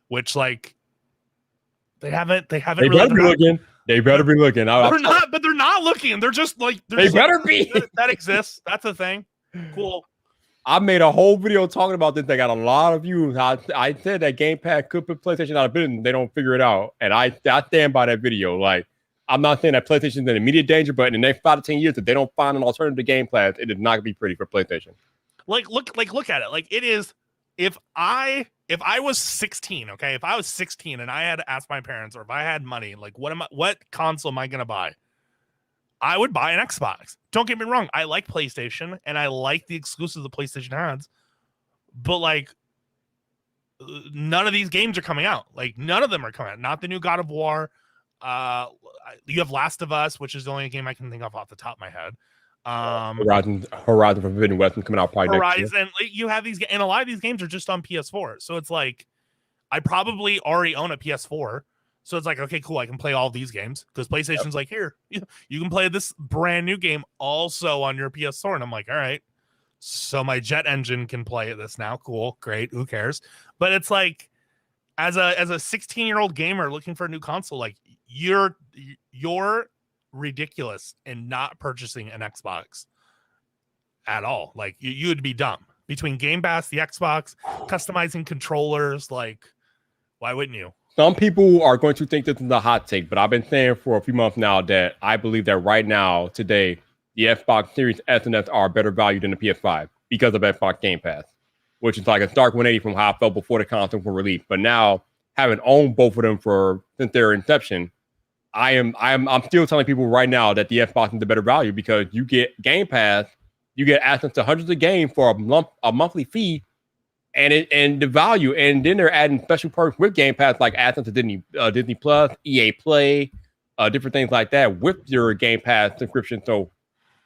Speaker 2: which like they haven't really
Speaker 1: better be looking. They better be looking.
Speaker 2: They're not, but they're not looking. They're just like
Speaker 1: they better be.
Speaker 2: That exists. That's a thing. Cool.
Speaker 1: I made a whole video talking about this. They got a lot of views. I said that Game Pass could put PlayStation out of business. They don't figure it out, and I stand by that video. Like I'm not saying that PlayStation's in immediate danger, but in the next 5 to 10 years, if they don't find an alternative to Game Pass, it is not gonna be pretty for PlayStation.
Speaker 2: Look at it. Like it is. If I was 16, okay, if I was 16 and I had to ask my parents, or if I had money, like what console am I gonna buy? I would buy an Xbox. Don't get me wrong, I like PlayStation and I like the exclusives the PlayStation has, but like none of these games are coming out. Like none of them are coming out. Not the new God of War. You have Last of Us, which is the only game I can think of off the top of my head.
Speaker 1: Horizon Forbidden West coming out probably next year.
Speaker 2: You have these, and a lot of these games are just on PS4. So it's like I probably already own a PS4. So it's like, okay, cool, I can play all these games because PlayStation's like, here, you can play this brand new game also on your PS4. And I'm like, all right, so my Jet Engine can play this now. Cool, great, who cares? But it's like, as a 16-year-old gamer looking for a new console, like your ridiculous in not purchasing an Xbox at all. Like you would be dumb between Game Pass, the Xbox, customizing controllers. Like, why wouldn't you?
Speaker 1: Some people are going to think this is a hot take, but I've been saying for a few months now that I believe that right now, today, the Xbox Series S and S are better value than the PS5 because of Xbox Game Pass, which is like a stark 180 from how I felt before the console was released. But now, having owned both of them since their inception, I'm still telling people right now that the Xbox is the better value because you get Game Pass, you get access to hundreds of games for a monthly fee, and the value, and then they're adding special perks with Game Pass, like access to Disney Plus, EA Play, different things like that with your Game Pass subscription. So,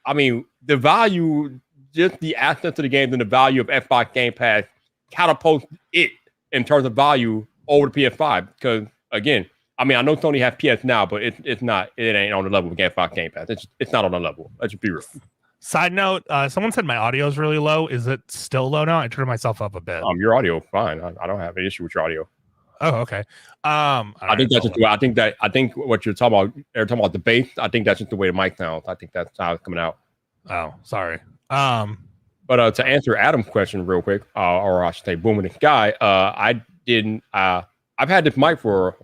Speaker 1: I mean, the value, just the access to the games and the value of Xbox Game Pass catapults it in terms of value over the PS5. Because again, I mean, I know Sony has PS Now, but it ain't on the level of Xbox Game Pass. It's not on the level. Let's just be real.
Speaker 2: Side note, someone said my audio is really low. Is it still low now? I turned myself up a bit.
Speaker 1: Your audio fine. I don't have an issue with your audio.
Speaker 2: Oh, okay.
Speaker 1: I think that's just the way. I think what you're talking about. You're talking about the bass. I think that's just the way the mic sounds. I think that's how it's coming out.
Speaker 2: Oh, sorry.
Speaker 1: But to answer Adam's question real quick, or I should say, Boom in the Sky. I've had this mic for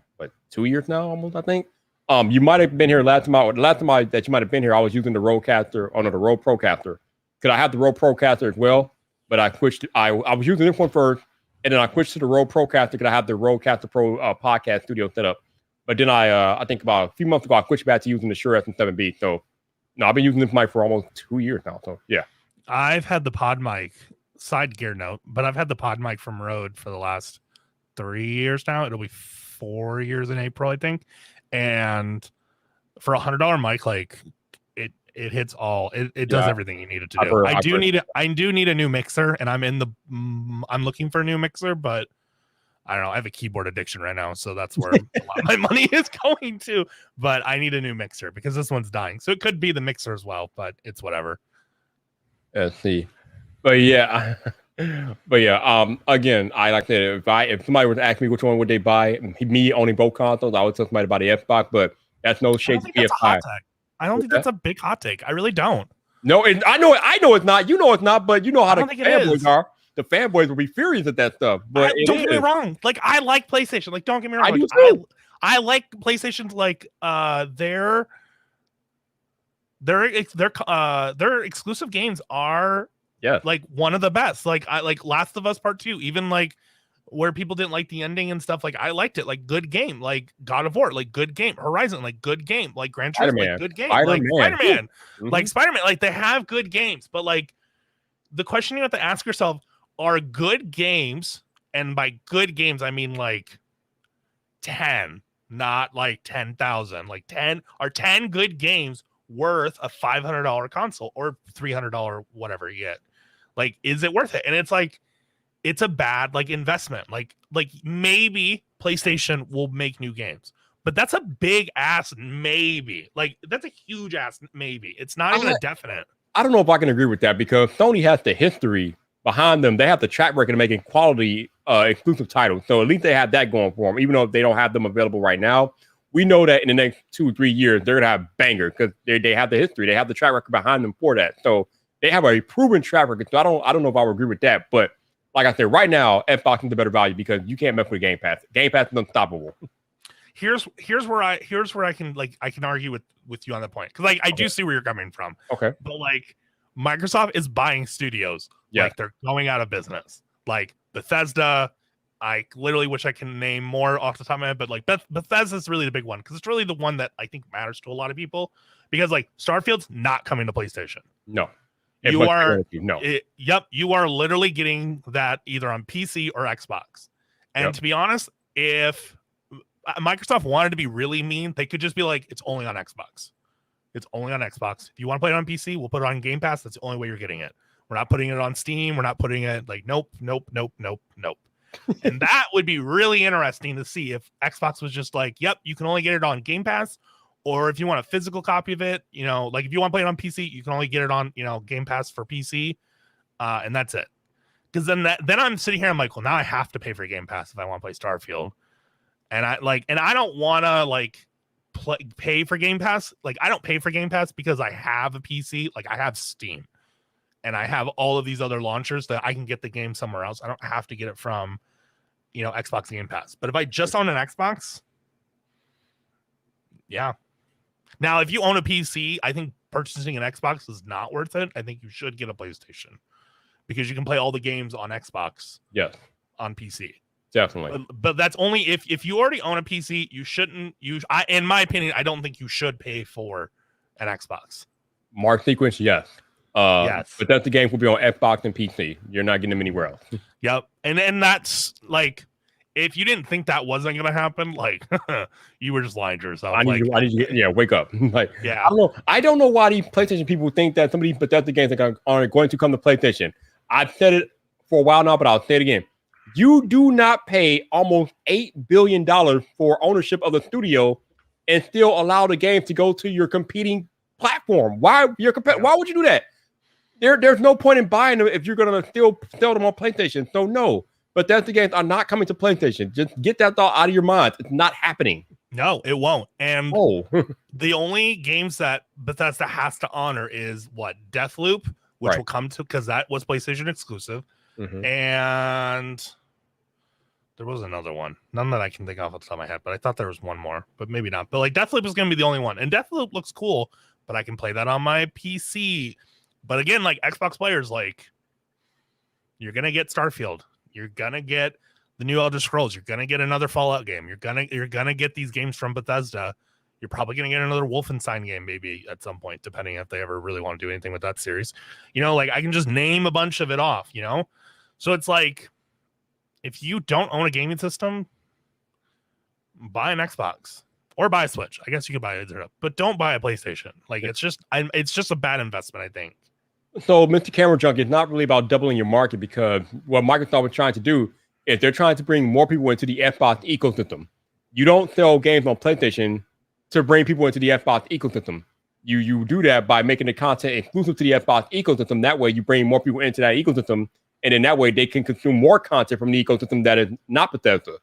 Speaker 1: 2 years now, almost. I think. You might have been here last time that you might have been here. I was using the Rodecaster, the Rode Procaster, because I have the Rode Procaster as well. But I switched. I was using this one first, and then I switched to the Rode Procaster because I have the Rodecaster Pro podcast studio set up. But then I think about a few months ago, I switched back to using the Shure SM7B. So, no, I've been using this mic for almost 2 years now. So, yeah.
Speaker 2: I've had the pod mic, side gear note, but I've had the pod mic from Rode for the last 3 years now. It'll be 4 years in April, I think. And for $100 mic, like it hits all. It does everything you need it to do. I do need a new mixer, and I'm looking for a new mixer, but I don't know. I have a keyboard addiction right now, so that's where a lot of my money is going to. But I need a new mixer because this one's dying. So it could be the mixer as well, but it's whatever.
Speaker 1: Let's see. But yeah. Again, I like that. If somebody was to ask me which one would they buy, me owning both consoles, I would tell somebody to buy the Xbox. But that's no shade to PS5.
Speaker 2: I don't think that's a big hot take. I really don't.
Speaker 1: No, I know it's not. You know it's not. But you know how the fanboys are. The fanboys will be furious at that stuff. But
Speaker 2: don't get me wrong. Like I like PlayStation. Like don't get me wrong.
Speaker 1: I do too.
Speaker 2: I like PlayStation's like their exclusive games are.
Speaker 1: Yeah,
Speaker 2: like one of the best. Like I like Last of Us Part 2, even like where people didn't like the ending and stuff. Like I liked it. Like good game. Like God of War, like good game. Horizon, like good game. Like Gran Turismo, like good game. Like Spider-Man, like Spider-Man. Like they have good games, but like the question you have to ask yourself: are good games, and by good games I mean like 10, not like 10,000. Like 10 good games worth a $500 console or $300 whatever you get? Like, is it worth it? And it's like, it's a bad like investment. Like maybe PlayStation will make new games, but that's a big ass maybe. Like that's a huge ass maybe. It's not even a definite.
Speaker 1: I don't know if I can agree with that because Sony has the history behind them. They have the track record of making quality exclusive titles. So at least they have that going for them, even though they don't have them available right now. We know that in the next 2 or 3 years, they're going to have bangers because they have the history. They have the track record behind them for that. So they have a proven track record. So I don't know if I would agree with that. But like I said, right now, Xbox is the better value because you can't mess with Game Pass. Game Pass is unstoppable.
Speaker 2: Here's where I can argue with you on that point. Because like I do see where you're coming from.
Speaker 1: Okay.
Speaker 2: But like Microsoft is buying studios.
Speaker 1: Yeah.
Speaker 2: Like they're going out of business. Like Bethesda, I literally wish I can name more off the top of my head, but like Bethesda is really the big one because it's really the one that I think matters to a lot of people. Because like Starfield's not coming to PlayStation.
Speaker 1: No.
Speaker 2: You are literally getting that either on PC or Xbox. And to be honest, if Microsoft wanted to be really mean, they could just be like, it's only on Xbox. It's only on Xbox. If you want to play it on PC, we'll put it on Game Pass. That's the only way you're getting it. We're not putting it on Steam. We're not putting it like, nope. And that would be really interesting to see if Xbox was just like, yep, you can only get it on Game Pass. Or if you want a physical copy of it, you know, like if you want to play it on PC, you can only get it on, you know, Game Pass for PC. And that's it. Because then I'm sitting here, I'm like, well, now I have to pay for Game Pass if I want to play Starfield. And I don't want to like pay for Game Pass. Like, I don't pay for Game Pass because I have a PC. Like, I have Steam, and I have all of these other launchers that I can get the game somewhere else. I don't have to get it from, Xbox Game Pass. But if I just own an Xbox, yeah. Now, if you own a PC, I think purchasing an Xbox is not worth it. I think you should get a PlayStation because you can play all the games on Xbox.
Speaker 1: Yes,
Speaker 2: on PC.
Speaker 1: Definitely.
Speaker 2: But that's only if you already own a PC, you shouldn't in my opinion, I don't think you should pay for an Xbox.
Speaker 1: Mark Sequence, yes.
Speaker 2: Yes.
Speaker 1: But that's the game will be on Xbox and PC. You're not getting them anywhere else.
Speaker 2: Yep. And that's like, if you didn't think that wasn't going to happen, like, you were just lying to yourself.
Speaker 1: I need you wake up. Like,
Speaker 2: yeah.
Speaker 1: I don't know why these PlayStation people think that some of these Bethesda games are going to come to PlayStation. I've said it for a while now, but I'll say it again. You do not pay almost $8 billion for ownership of the studio and still allow the game to go to your competing platform. Why would you do that? There's no point in buying them if you're going to still sell them on PlayStation. So no, Bethesda games are not coming to PlayStation. Just get that thought out of your mind. It's not happening.
Speaker 2: No, it won't. And the only games that Bethesda has to honor is Deathloop, which will come to, because that was PlayStation exclusive. Mm-hmm. And there was another one. None that I can think of off the top of my head, but I thought there was one more, but maybe not. But like Deathloop is going to be the only one. And Deathloop looks cool, but I can play that on my PC. But again, like Xbox players, like, you're going to get Starfield. You're going to get the new Elder Scrolls. You're going to get another Fallout game. You're going to get these games from Bethesda. You're probably going to get another Wolfenstein game maybe at some point, depending if they ever really want to do anything with that series. Like I can just name a bunch of it off, So it's like, if you don't own a gaming system, buy an Xbox or buy a Switch. I guess you could buy it, but don't buy a PlayStation. Like, it's just a bad investment, I think.
Speaker 1: So, Mr. Camera Junk, it's not really about doubling your market, because what Microsoft was trying to do is they're trying to bring more people into the Xbox ecosystem. You don't sell games on PlayStation to bring people into the Xbox ecosystem. You do that by making the content exclusive to the Xbox ecosystem. That way, you bring more people into that ecosystem. And in that way, they can consume more content from the ecosystem that is not Bethesda.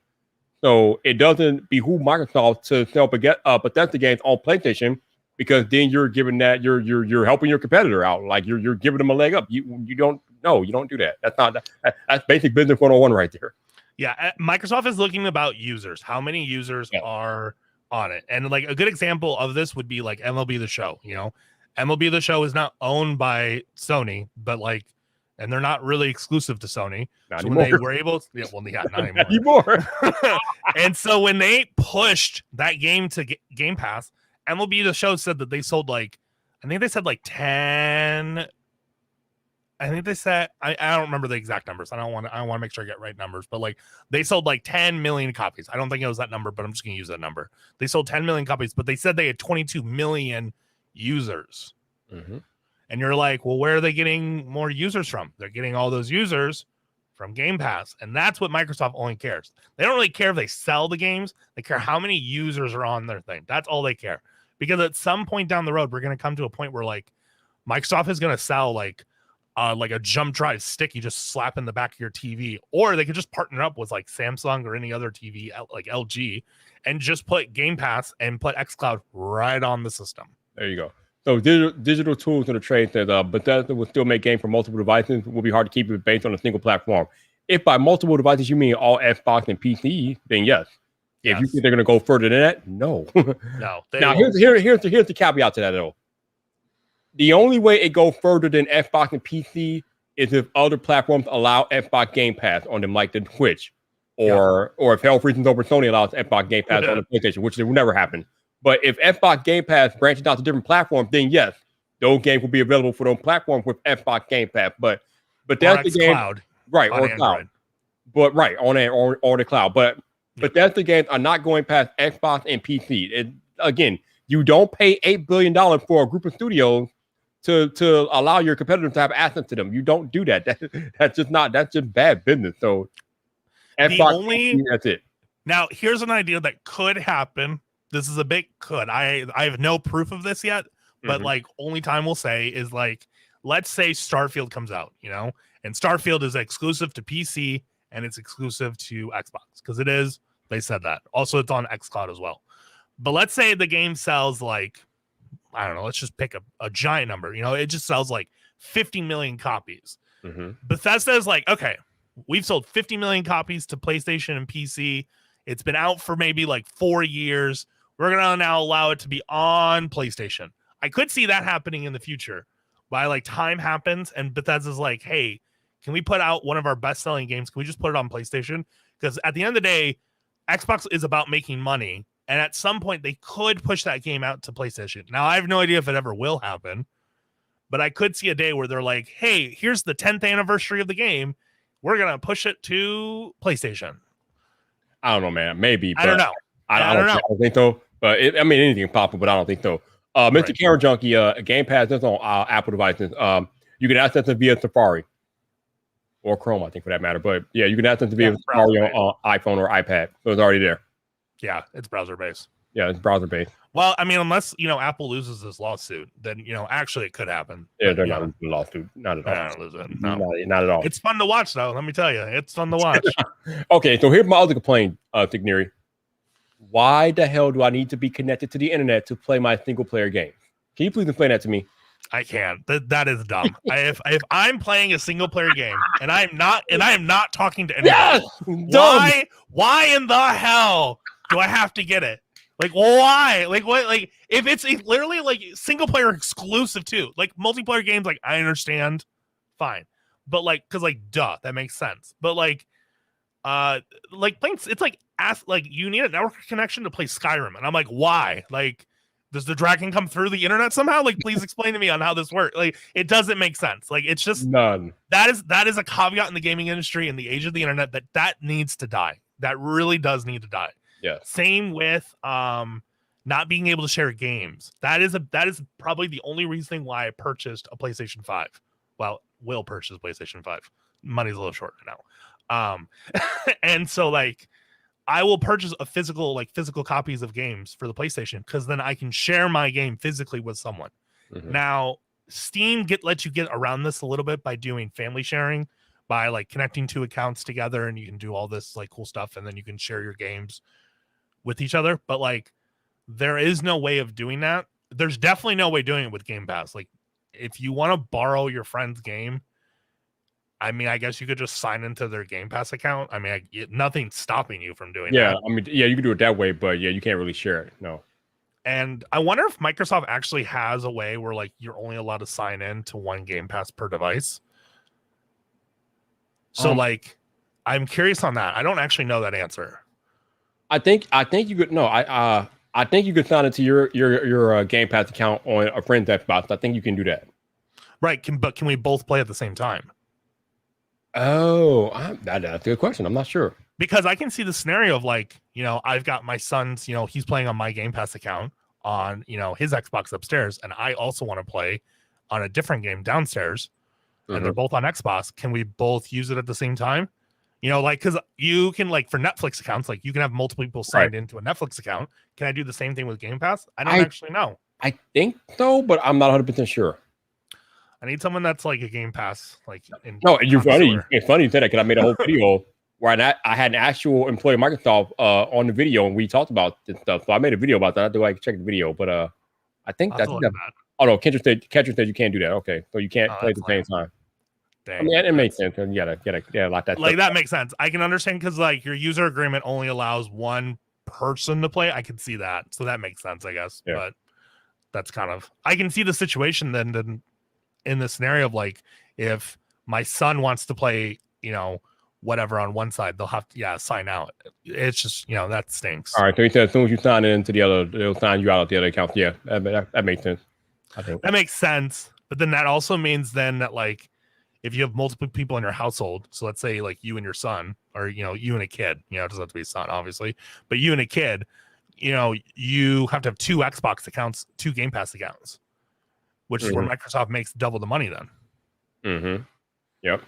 Speaker 1: So it doesn't behoove Microsoft to sell Bethesda games on PlayStation, because then you're giving that you're helping your competitor out. Like you're giving them a leg up. You don't do that. That's basic business 101 right there.
Speaker 2: Yeah, Microsoft is looking about users. How many users are on it? And like a good example of this would be like MLB The Show. MLB The Show is not owned by Sony, but like, and they're not really exclusive to Sony.
Speaker 1: Not
Speaker 2: so
Speaker 1: anymore.
Speaker 2: When they were able to, not anymore. And so when they pushed that game to Game Pass, MLB The Show said that they sold I think they said 10. I think they said, I don't remember the exact numbers. I want to make sure I get right numbers, but like they sold 10 million copies. I don't think it was that number, but I'm just going to use that number. They sold 10 million copies, but they said they had 22 million users. Mm-hmm. And you're like, well, where are they getting more users from? They're getting all those users from Game Pass. And that's what Microsoft only cares. They don't really care if they sell the games. They care how many users are on their thing. That's all they care. Because at some point down the road, we're going to come to a point where like Microsoft is going to sell like a jump drive stick you just slap in the back of your TV. Or they could just partner up with like Samsung or any other TV like LG and just put Game Pass and put xCloud right on the system.
Speaker 1: There you go. So digital tools in the trade that Bethesda will still make games for multiple devices. It will be hard to keep it based on a single platform. If by multiple devices you mean all Xbox and PC, then yes. If you think they're going to go further than that, no.
Speaker 2: No.
Speaker 1: Now here's the caveat to that though. The only way it goes further than Xbox and PC is if other platforms allow Xbox Game Pass on them, like the Switch, or if health reasons over Sony allows Xbox Game Pass on the PlayStation, which will never happen. But if Xbox Game Pass branches out to different platforms, then yes, those games will be available for those platforms with Xbox Game Pass. But that's the game,
Speaker 2: cloud,
Speaker 1: right? Or
Speaker 2: Android.
Speaker 1: Cloud, but right on the cloud. But that's the games are not going past Xbox and PC. Again, you don't pay $8 billion for a group of studios to allow your competitors to have access to them. You don't do that. That's just bad business. So Xbox, that's it.
Speaker 2: Now here's an idea that could happen. This is a big could. I have no proof of this yet, but like only time will say is like, let's say Starfield comes out, and Starfield is exclusive to PC and it's exclusive to Xbox because it is. They said that. Also, it's on xCloud as well. But let's say the game sells like, I don't know, let's just pick a giant number. It just sells like 50 million copies.
Speaker 1: Mm-hmm.
Speaker 2: Bethesda is like, okay, we've sold 50 million copies to PlayStation and PC. It's been out for maybe like 4 years. We're going to now allow it to be on PlayStation. I could see that happening in the future. By like time happens and Bethesda's like, hey, can we put out one of our best-selling games? Can we just put it on PlayStation? Because at the end of the day, Xbox is about making money. And at some point, they could push that game out to PlayStation. Now, I have no idea if it ever will happen. But I could see a day where they're like, hey, here's the 10th anniversary of the game. We're going to push it to PlayStation.
Speaker 1: I don't know, man. Maybe.
Speaker 2: I don't know.
Speaker 1: I don't think so. But anything possible, but I don't think so. Mr. Karen Junkie, Game Pass is on Apple devices. You can access it via Safari or Chrome, I think, for that matter. But yeah, you can access it via Safari on iPhone or iPad. So it's already there.
Speaker 2: Yeah, it's browser based.
Speaker 1: Yeah, it's browser based.
Speaker 2: Well, I mean, unless Apple loses this lawsuit, then actually it could happen.
Speaker 1: Yeah, they're not losing the lawsuit. Not at all. Not at all.
Speaker 2: It's fun to watch, though. Let me tell you, it's fun to watch.
Speaker 1: Okay, so here's my other complaint, Tigneri. Why the hell do I need to be connected to the internet to play my single player game? Can you please explain that to me?
Speaker 2: I can't. That is dumb. if I'm playing a single player game and I am not talking to anyone, why in the hell do I have to get it? Like, why? Like, what? Like, if it's literally like single player exclusive too, like multiplayer games, like I understand, fine, but like, because like, duh, that makes sense. But like playing, it's like you need a network connection to play Skyrim, and I'm like, why? Like, does the dragon come through the internet somehow? Like, please explain to me on how this works. Like, it doesn't make sense. Like, it's just
Speaker 1: none.
Speaker 2: That is a caveat in the gaming industry in the age of the internet that needs to die. That really does need to die.
Speaker 1: Yeah.
Speaker 2: Same with not being able to share games. That is probably the only reason why I purchased a PlayStation 5. Well, will purchase a PlayStation 5. Money's a little short right now. And so like I will purchase physical copies of games for the PlayStation because then I can share my game physically with someone. Mm-hmm. Now, Steam lets you get around this a little bit by doing family sharing, by like connecting two accounts together, and you can do all this like cool stuff, and then you can share your games with each other. But like there is no way of doing that. There's definitely no way doing it with Game Pass. Like if you want to borrow your friend's game, I mean, I guess you could just sign into their Game Pass account. I mean, nothing's stopping you from doing that.
Speaker 1: Yeah, I mean, yeah, you can do it that way, but yeah, you can't really share it. No.
Speaker 2: And I wonder if Microsoft actually has a way where like you're only allowed to sign in to one Game Pass per device. So like, I'm curious on that. I don't actually know that answer.
Speaker 1: I think you could. No, I think you could sign into your Game Pass account on a friend's Xbox. I think you can do that.
Speaker 2: Right. But can we both play at the same time?
Speaker 1: Oh, that's a good question. I'm not sure.
Speaker 2: Because I can see the scenario of like, I've got my son's, he's playing on my Game Pass account on, his Xbox upstairs. And I also want to play on a different game downstairs. Mm-hmm. And they're both on Xbox. Can we both use it at the same time? Like, because you can, like, for Netflix accounts, like, you can have multiple people signed into a Netflix account. Can I do the same thing with Game Pass? I don't actually know.
Speaker 1: I think so, but I'm not 100% sure.
Speaker 2: I need someone that's like a Game Pass, like.
Speaker 1: No, you're funny. It's funny you said that because I made a whole video where I had an actual employee of Microsoft on the video, and we talked about this stuff. So I made a video about that. I do like check the video, but I think that's. Oh no, Kendra said you can't do that. Okay, so you can't play at the same time. Dang, I mean, it makes sense. You gotta like that.
Speaker 2: Like that makes sense. I can understand because like your user agreement only allows one person to play. I can see that, so that makes sense, I guess. Yeah. But that's kind of I can see the situation then in the scenario of like if my son wants to play, whatever on one side, they'll have to sign out. It's just that stinks.
Speaker 1: All right, so he said as soon as you sign into the other, they'll sign you out of the other account. Yeah, that makes sense. I think
Speaker 2: that makes sense. But then that also means then that like. If you have multiple people in your household, so let's say like you and your son, or you and a kid, it doesn't have to be a son, obviously, but you and a kid, you have to have two Xbox accounts, two Game Pass accounts, which is where Microsoft makes double the money then.
Speaker 1: Mm-hmm. Yep.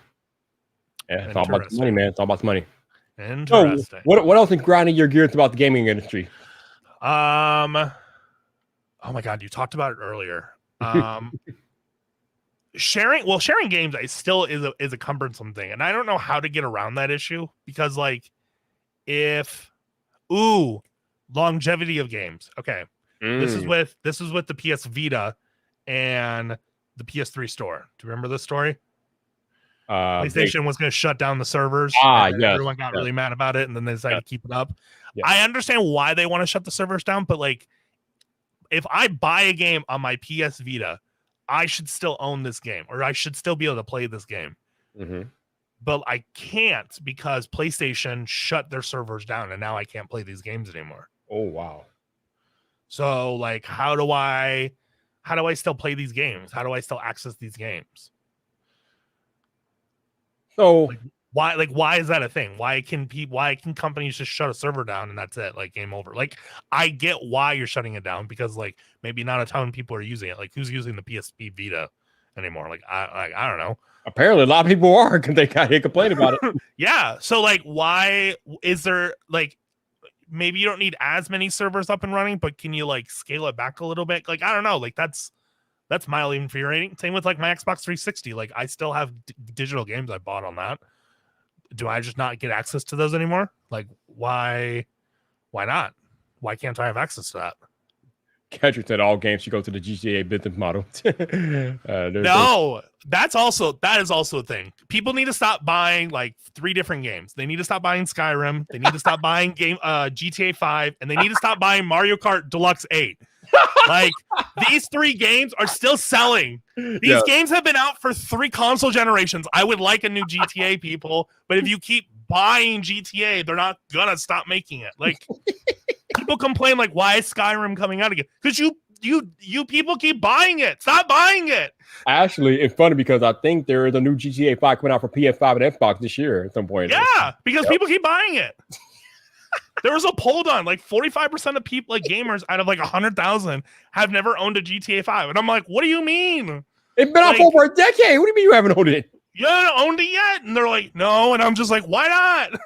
Speaker 1: Yeah, it's all about the money, man. It's all about the money.
Speaker 2: Interesting.
Speaker 1: So, what else is grinding your gears about the gaming industry?
Speaker 2: Oh my God, you talked about it earlier. Sharing games still is a cumbersome thing, and I don't know how to get around that issue because like longevity of games. Okay. This is with the PS Vita and the PS3 store. Do you remember this story? PlayStation was going to shut down the servers. And
Speaker 1: yes,
Speaker 2: everyone got really mad about it, and then they decided to keep it up.
Speaker 1: Yeah.
Speaker 2: I understand why they want to shut the servers down, but like, if I buy a game on my PS Vita, I should still own this game, or I should still be able to play this game. But I can't because PlayStation shut their servers down, and now I can't play these games anymore.
Speaker 1: Oh wow!
Speaker 2: So like, how do I still play these games? How do I still access these games?
Speaker 1: So
Speaker 2: why is that a thing? Why can companies just shut a server down and that's it? Like, game over. Like, I get why you're shutting it down, because like maybe not a ton of people are using it. Like, who's using the PSP Vita anymore? Like, I don't know.
Speaker 1: Apparently, a lot of people are, because they complain about it.
Speaker 2: Yeah. So like, why is there like, maybe you don't need as many servers up and running, but can you like scale it back a little bit? Like, I don't know. Like, that's mildly infuriating. Same with like my Xbox 360. Like, I still have digital games I bought on that. Do I just not get access to those anymore? Like, why not? Why can't I have access to that?
Speaker 1: Catcher said all games should go to the GTA business model.
Speaker 2: No, that is also a thing. People need to stop buying like 3 different games. They need to stop buying Skyrim. They need to stop buying GTA 5, and they need to stop buying Mario Kart Deluxe 8. Like, these 3 games are still selling. These games have been out for 3 console generations. I would like a new GTA, people, but if you keep buying GTA, they're not gonna stop making it. Like, people complain like, why is Skyrim coming out again? Because you people keep buying it. Stop buying it.
Speaker 1: Actually, it's funny because I think there is a new GTA 5 coming out for PS5 and Xbox this year at some point.
Speaker 2: Yeah, because people keep buying it. There was a poll done, like 45% of people, like gamers out of like 100,000, have never owned a GTA 5. And I'm like, what do you mean?
Speaker 1: It's been out for over a decade. What do you mean you haven't owned it?
Speaker 2: You haven't owned it yet? And they're like, no. And I'm just like, why not?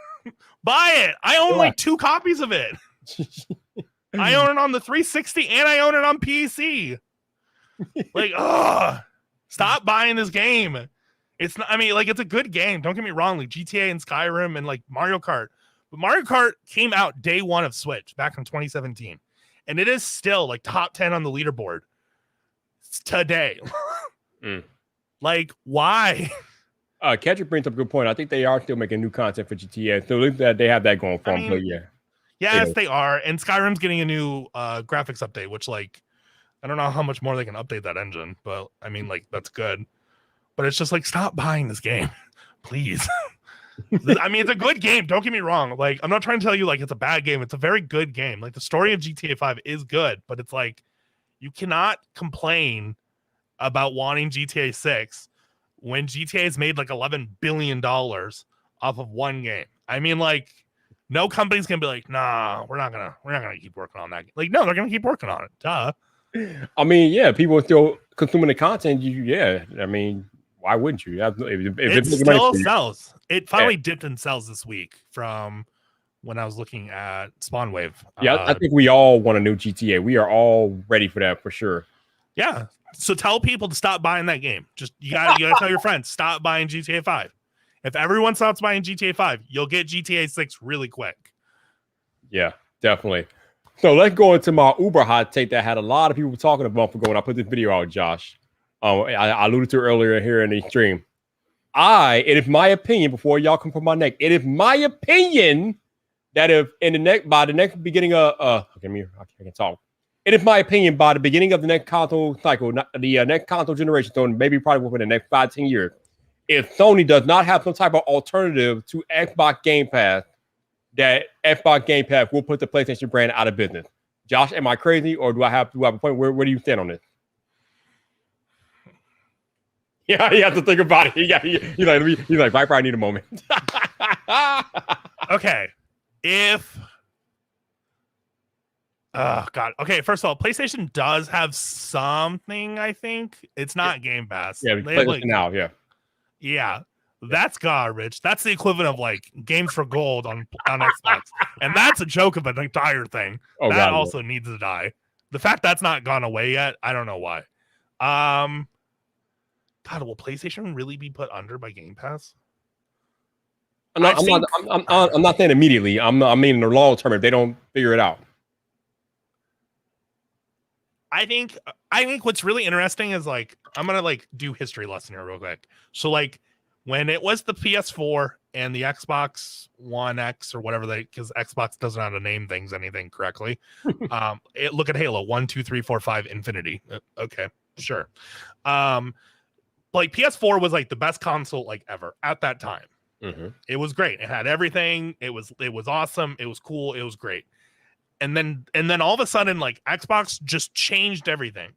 Speaker 2: Buy it. I own like 2 copies of it. I own it on the 360 and I own it on PC. Like, stop buying this game. It's not, I mean, like, it's a good game. Don't get me wrong. Like, GTA and Skyrim and like Mario Kart. But Mario Kart came out day 1 of Switch back in 2017. And it is still like top 10 on the leaderboard today. Like, why?
Speaker 1: Catcher brings up a good point. I think they are still making new content for GTA. So that they have that going for them. But yeah.
Speaker 2: Yes, they are. And Skyrim's getting a new graphics update, which, like, I don't know how much more they can update that engine. But, I mean, like, that's good. But it's just like, stop buying this game. Please. I mean, it's a good game. Don't get me wrong. Like, I'm not trying to tell you like it's a bad game. It's a very good game. Like, the story of GTA 5 is good, but it's like, you cannot complain about wanting GTA 6 when GTA has made like $11 billion off of one game. I mean, like, no company's gonna be like, nah, we're not gonna keep working on that. Like, no, they're gonna keep working on it. Duh.
Speaker 1: I mean, yeah, people are still consuming the content. I mean, why wouldn't you? If
Speaker 2: it still sells. It finally dipped in sales this week from when I was looking at Spawn Wave.
Speaker 1: Yeah, I think we all want a new GTA. We are all ready for that for sure.
Speaker 2: Yeah. So tell people to stop buying that game. Just you gotta tell your friends, stop buying GTA 5. If everyone stops buying GTA 5, you'll get GTA 6 really quick.
Speaker 1: Yeah, definitely. So let's go into my Uber hot take that had a lot of people talking about for going. I put this video out, Josh. I alluded to earlier here in the stream. It is my opinion, before y'all come from my neck, it is my opinion that if by the next beginning of I can talk. It is my opinion by the beginning of the next console cycle, the next console generation, so maybe probably within the next 5-10 years, if Sony does not have some type of alternative to Xbox Game Pass, that Xbox Game Pass will put the PlayStation brand out of business. Josh, am I crazy, or do I have a point? Where do you stand on this? Yeah, you have to think about it. He's like, I probably need a moment.
Speaker 2: Okay. Oh, God. Okay, first of all, PlayStation does have something, I think. It's not Game Pass.
Speaker 1: Yeah, PlayStation Now, yeah.
Speaker 2: Yeah, that's garbage. That's the equivalent of, like, Games for Gold on Xbox. And that's a joke of an entire thing. That also needs to die. The fact that's not gone away yet, I don't know why. God, will PlayStation really be put under by Game Pass?
Speaker 1: I'm not saying immediately. I mean in the long term if they don't figure it out.
Speaker 2: I think what's really interesting is like I'm gonna like do history lesson here real quick. So like when it was the PS4 and the Xbox One X or whatever because Xbox doesn't know how to name things anything correctly. Look at Halo 1, 2, 3, 4, 5, Infinity. Okay, sure. Like PS4 was like the best console like ever at that time.
Speaker 1: Mm-hmm.
Speaker 2: It was great. It had everything. It was awesome. It was cool. It was great. And then all of a sudden, like Xbox just changed everything.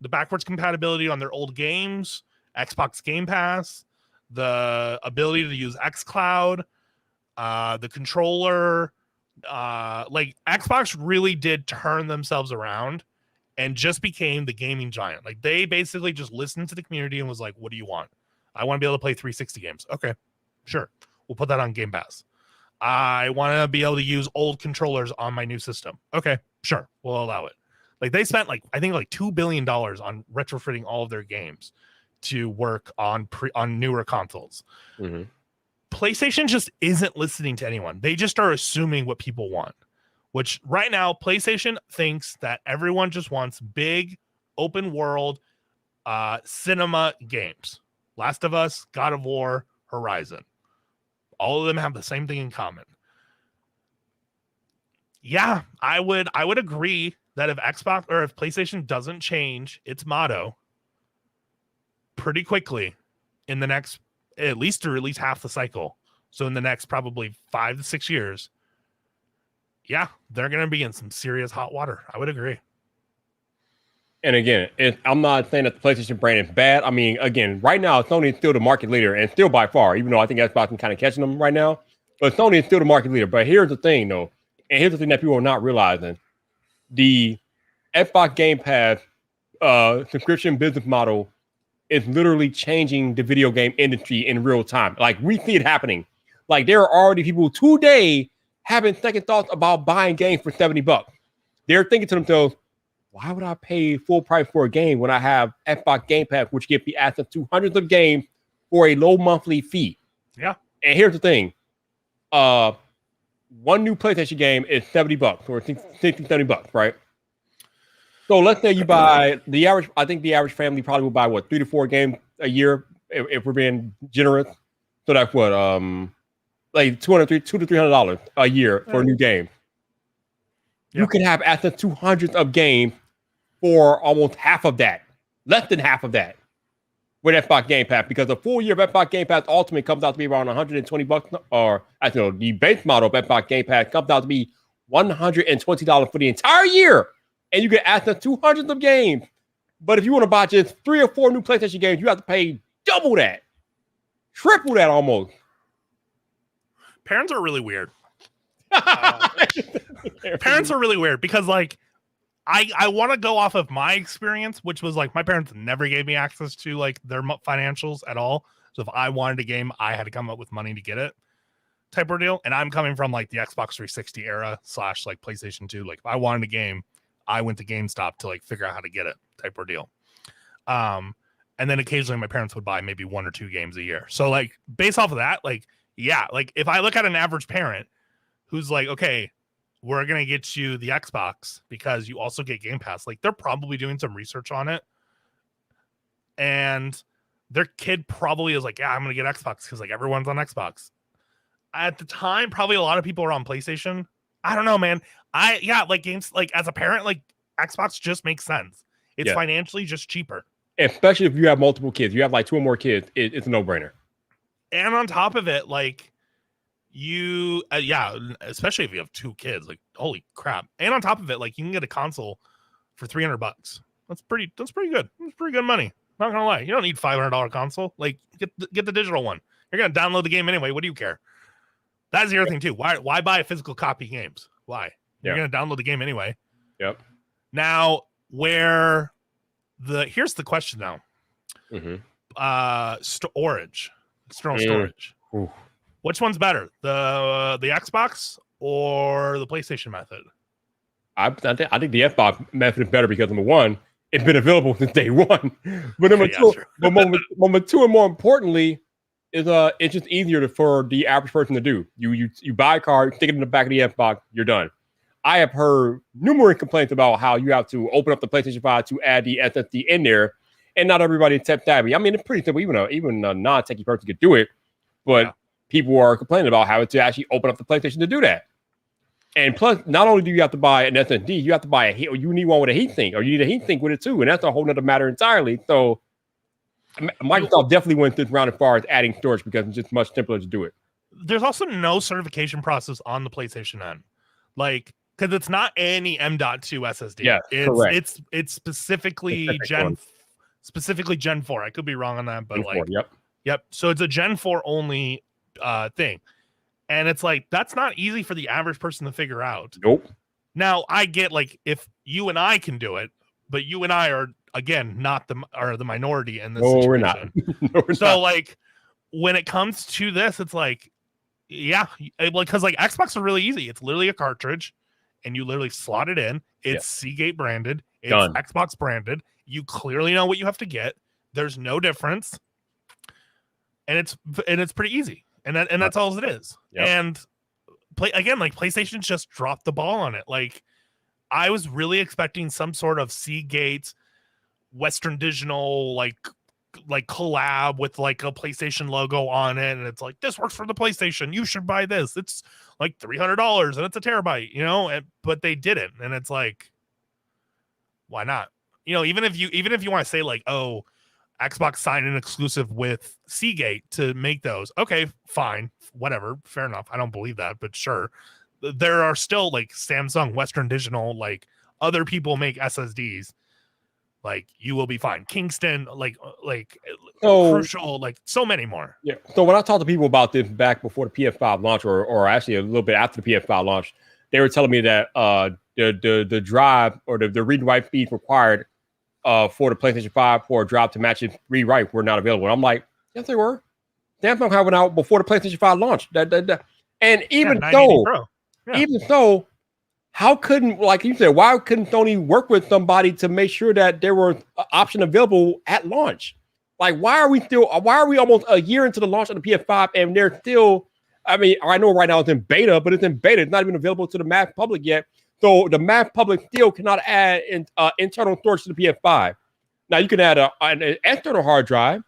Speaker 2: The backwards compatibility on their old games, Xbox Game Pass, the ability to use xCloud, the controller, like Xbox really did turn themselves around and just became the gaming giant. Like they basically just listened to the community and was like, what do you want? I want to be able to play 360 games. Okay, sure. We'll put that on Game Pass. I want to be able to use old controllers on my new system. Okay, sure. We'll allow it. Like they spent like, I think like $2 billion on retrofitting all of their games to work on newer consoles.
Speaker 1: Mm-hmm.
Speaker 2: PlayStation just isn't listening to anyone. They just are assuming what people want, which right now PlayStation thinks that everyone just wants big open world cinema games. Last of Us, God of War, Horizon. All of them have the same thing in common. Yeah, I would agree that if Xbox or if PlayStation doesn't change its motto pretty quickly in the next at least half the cycle, so in the next probably 5 to 6 years, yeah, they're going to be in some serious hot water. I would agree.
Speaker 1: And again, I'm not saying that the PlayStation brand is bad. I mean, again, right now, Sony is still the market leader and still by far, even though I think Xbox is kind of catching them right now. But Sony is still the market leader. But here's the thing, though. And here's the thing that people are not realizing. The Xbox Game Pass subscription business model is literally changing the video game industry in real time. Like, we see it happening. Like, there are already people today having second thoughts about buying games for $70. They're thinking to themselves, why would I pay full price for a game when I have Xbox Game Pass, which gives me access to hundreds of games for a low monthly fee?
Speaker 2: Yeah.
Speaker 1: And here's the thing. One new PlayStation game is $70 or $60-$70, right? So let's say you buy the average, I think the average family probably will buy 3 to 4 games a year if we're being generous. So that's what, like $200 to $300 a year for a new game. You can have access to hundreds of games for almost half of that, less than half of that, with Xbox Game Pass, because a full year of Xbox Game Pass Ultimate comes out to be around $120, or the base model of Xbox Game Pass comes out to be $120 for the entire year, and you get access to hundreds of games. But if you want to buy just 3 or 4 new PlayStation games, you have to pay double that, triple that almost.
Speaker 2: Parents are really weird. Parents are really weird because like I want to go off of my experience, which was like my parents never gave me access to like their financials at all. So if I wanted a game, I had to come up with money to get it, type of deal. And I'm coming from like the Xbox 360 era / like PlayStation 2. Like if I wanted a game, I went to GameStop to like figure out how to get it, type of deal. And then occasionally my parents would buy maybe 1 or 2 games a year. So like based off of that, like yeah, like if I look at an average parent who's like, okay, we're going to get you the Xbox because you also get Game Pass. Like they're probably doing some research on it. And their kid probably is like, yeah, I'm going to get Xbox because like everyone's on Xbox. At the time, probably a lot of people are on PlayStation. I don't know, man. Like games, like as a parent, like Xbox just makes sense. It's financially just cheaper.
Speaker 1: Especially if you have multiple kids. You have like 2 or more kids. It's a no-brainer.
Speaker 2: And on top of it, like, you especially if you have 2 kids, like holy crap. And on top of it, like you can get a console for $300. That's pretty good. That's pretty good money, not gonna lie. You don't need $500 console. Like get the digital one. You're gonna download the game anyway. What do you care? That's the other thing too. Why buy a physical copy of games? Why? You're gonna download the game anyway.
Speaker 1: Yep.
Speaker 2: Now here's the question now. Storage, external storage.
Speaker 1: Ooh.
Speaker 2: Which one's better, the Xbox or the PlayStation method? I think
Speaker 1: the Xbox method is better because number one, it's been available since day one. But number two, and more importantly, is it's just easier for the average person to do. You buy a card, stick it in the back of the Xbox, you're done. I have heard numerous complaints about how you have to open up the PlayStation 5 to add the SSD in there, and not everybody tech savvy. I mean, it's pretty simple. Even a non-techie person could do it, but people are complaining about having to actually open up the PlayStation to do that. And plus, not only do you have to buy an SSD, you have to buy a heat, or you need one with a heatsink, or you need a heatsink with it too, and that's a whole nother matter entirely. So Microsoft definitely went this round as far as adding storage because it's just much simpler to do it.
Speaker 2: There's also no certification process on the PlayStation end, like because it's not any M.2 SSD.
Speaker 1: Yeah, correct.
Speaker 2: It's specifically Gen 4. I could be wrong on that, but
Speaker 1: Gen 4,
Speaker 2: yep. So it's a Gen 4 only thing, and it's like that's not easy for the average person to figure out.
Speaker 1: Nope.
Speaker 2: Now I get like if you and I can do it, but you and I are again not the minority in this situation.
Speaker 1: We're not. No, we're
Speaker 2: so
Speaker 1: not.
Speaker 2: like when it comes to this, it's like because like Xbox are really easy. It's literally a cartridge, and you literally slot it in. It's Seagate branded. It's
Speaker 1: Done.
Speaker 2: Xbox branded. You clearly know what you have to get. There's no difference, and it's pretty easy. And that's all it is.
Speaker 1: Yep.
Speaker 2: And PlayStation just dropped the ball on it. Like I was really expecting some sort of Seagate Western Digital like collab with like a PlayStation logo on it, and it's like this works for the PlayStation. You should buy this. It's like $300 and it's a terabyte, but they didn't, and it's like, why not? Even if you want to say like, oh, Xbox signed an exclusive with Seagate to make those. Okay, fine, whatever, fair enough. I don't believe that, but sure. There are still like Samsung, Western Digital, like other people make SSDs. Like you will be fine. Kingston, Crucial, like so many more.
Speaker 1: Yeah. So when I talked to people about this back before the PS5 launch, or actually a little bit after the PS5 launch, they were telling me that the drive or the read and write speed required for the PlayStation 5 for a drive to match its read write were not available. And I'm like, yes, they were. Samsung had one out before the PlayStation 5 launched. And even so, how couldn't, like you said, why couldn't Sony work with somebody to make sure that there were an option available at launch? Like, why are we almost a year into the launch of the PS5 and they're still, I mean, I know right now it's in beta, but it's in beta. It's not even available to the mass public yet. So the mass public still cannot add internal storage to the PS5. Now you can add an external hard drive,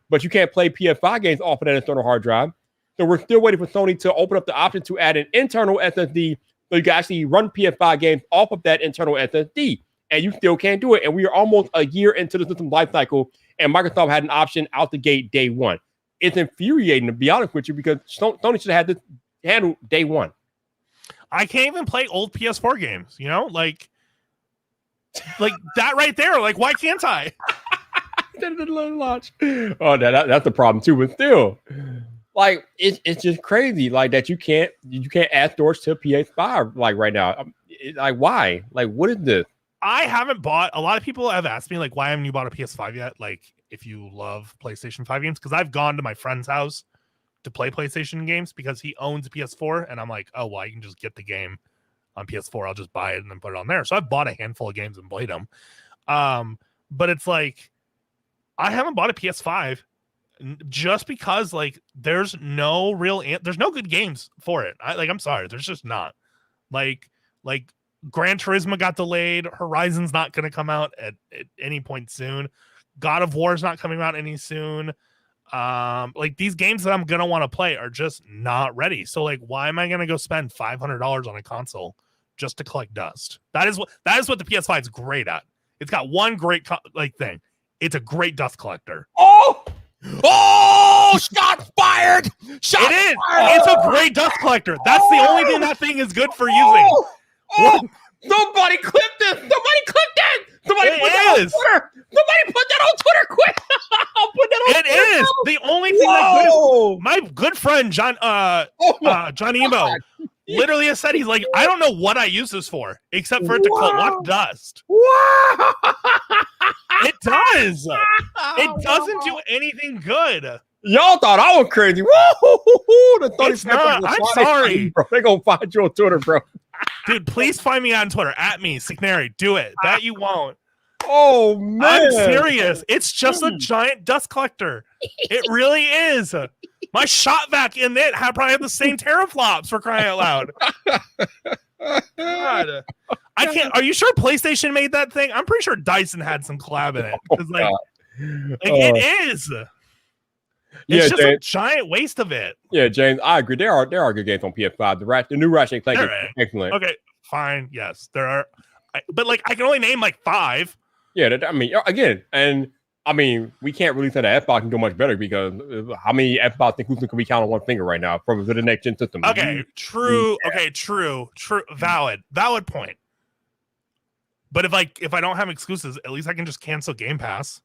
Speaker 1: but you can't play PS5 games off of that external hard drive. So we're still waiting for Sony to open up the option to add an internal SSD so you can actually run PS5 games off of that internal SSD. And you still can't do it. And we are almost a year into the system life cycle, and Microsoft had an option out the gate day one. It's infuriating, to be honest with you, because Sony should have had this handled day one.
Speaker 2: I can't even play old PS4 games, like that right there. Like, why can't I?
Speaker 1: Launch. Oh, that's the problem too. But still, like it's just crazy, like that you can't add storage to PS5 like right now. Like why? Like what is this?
Speaker 2: I haven't bought. A lot of people have asked me like, why haven't you bought a PS5 yet? Like, if you love PlayStation 5 games, because I've gone to my friend's house to play PlayStation games because he owns a PS4, and I'm like, oh well, I can just get the game on PS4. I'll just buy it and then put it on there. So I've bought a handful of games and played them. But it's like I haven't bought a PS5 just because like there's no good games for it. I'm sorry, there's just not. Like Gran Turismo got delayed. Horizon's not going to come out at any point soon. God of War is not coming out any soon. Like these games that I'm going to want to play are just not ready. So like, why am I going to go spend $500 on a console just to collect dust? That is what the PS5 is great at. It's got one great thing. It's a great dust collector.
Speaker 1: Oh, shots fired! Shots
Speaker 2: it is.
Speaker 1: Fired.
Speaker 2: It's a great dust collector. That's the only thing that thing is good for using.
Speaker 1: Somebody clip this! Somebody clip that! Somebody put that on Twitter! Somebody put that on Twitter quick! I'll put that on
Speaker 2: Twitter.
Speaker 1: It is
Speaker 2: the only thing that's good is my good friend John Emo literally has said, he's like, I don't know what I use this for except for it to collect dust.
Speaker 1: Wow!
Speaker 2: It does. It doesn't do anything good.
Speaker 1: Y'all thought I was crazy. Woo!
Speaker 2: It's not. I'm sorry.
Speaker 1: Bro. They're going to find you on Twitter, bro.
Speaker 2: Dude, please find me on Twitter. @me, Do it. That you won't.
Speaker 1: Oh, man.
Speaker 2: I'm serious. It's just a giant dust collector. It really is. My shot vac in it probably had the same teraflops, for crying out loud. God. I can't. Are you sure PlayStation made that thing? I'm pretty sure Dyson had some collab in it. Because it is. It's just a giant waste of it.
Speaker 1: Yeah, James, I agree. There are good games on PS5. The new Ratchet & Clank is excellent.
Speaker 2: Okay, fine. Yes, there are. But I can only name 5.
Speaker 1: Yeah, I mean, again, and I mean, we can't really say that Xbox can do much better because how many Xbox exclusives can we count on one finger right now from the next gen system?
Speaker 2: Okay, true. Yeah. Okay, true. Valid point. But if I don't have exclusives, at least I can just cancel Game Pass.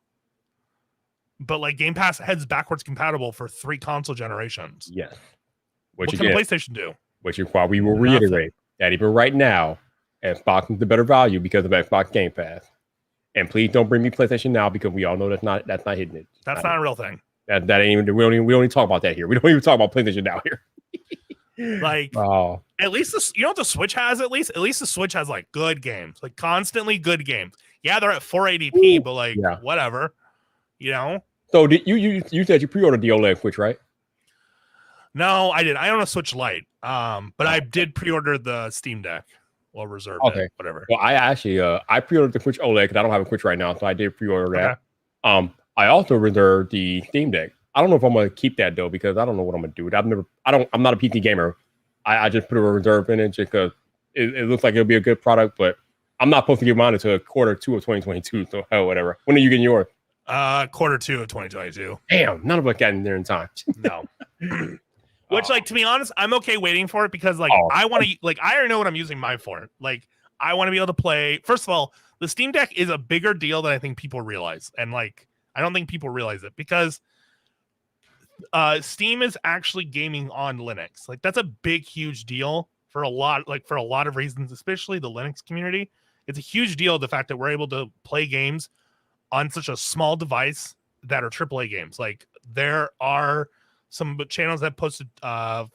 Speaker 2: But Game Pass heads backwards compatible for 3 console generations.
Speaker 1: Yes.
Speaker 2: What can PlayStation do?
Speaker 1: Which is why we will reiterate that even right now, Xbox is the better value because of Xbox Game Pass. And please don't bring me PlayStation Now because we all know that's not hitting it.
Speaker 2: That's not a real thing.
Speaker 1: That ain't even we don't even talk about that here. We don't even talk about PlayStation Now here.
Speaker 2: At least the Switch has at least the Switch has good games, constantly good games. Yeah, they're at 480p, but whatever,
Speaker 1: So you said you pre-ordered the OLED Switch, right?
Speaker 2: No, I didn't. I own a Switch Lite, but I did pre-order the Steam Deck. Well, reserved it, whatever.
Speaker 1: Well, I actually I pre-ordered the Switch OLED because I don't have a Switch right now, so I did pre-order that. Okay. I also reserved the Steam Deck. I don't know if I'm gonna keep that though because I don't know what I'm gonna do. I'm not a PC gamer. I just put a reserve in it just because it looks like it'll be a good product, but I'm not supposed to give mine until Q2 of 2022. So whatever. When are you getting yours?
Speaker 2: Q2 of 2022.
Speaker 1: Damn, none of us got in there in time.
Speaker 2: No. Which, to be honest, I'm okay waiting for it because, I want to, I already know what I'm using mine for. I want to be able to play. First of all, the Steam Deck is a bigger deal than I think people realize, and I don't think people realize it because Steam is actually gaming on Linux. That's a big, huge deal for a lot of reasons, especially the Linux community. It's a huge deal the fact that we're able to play games on such a small device that are AAA games. There are some channels that posted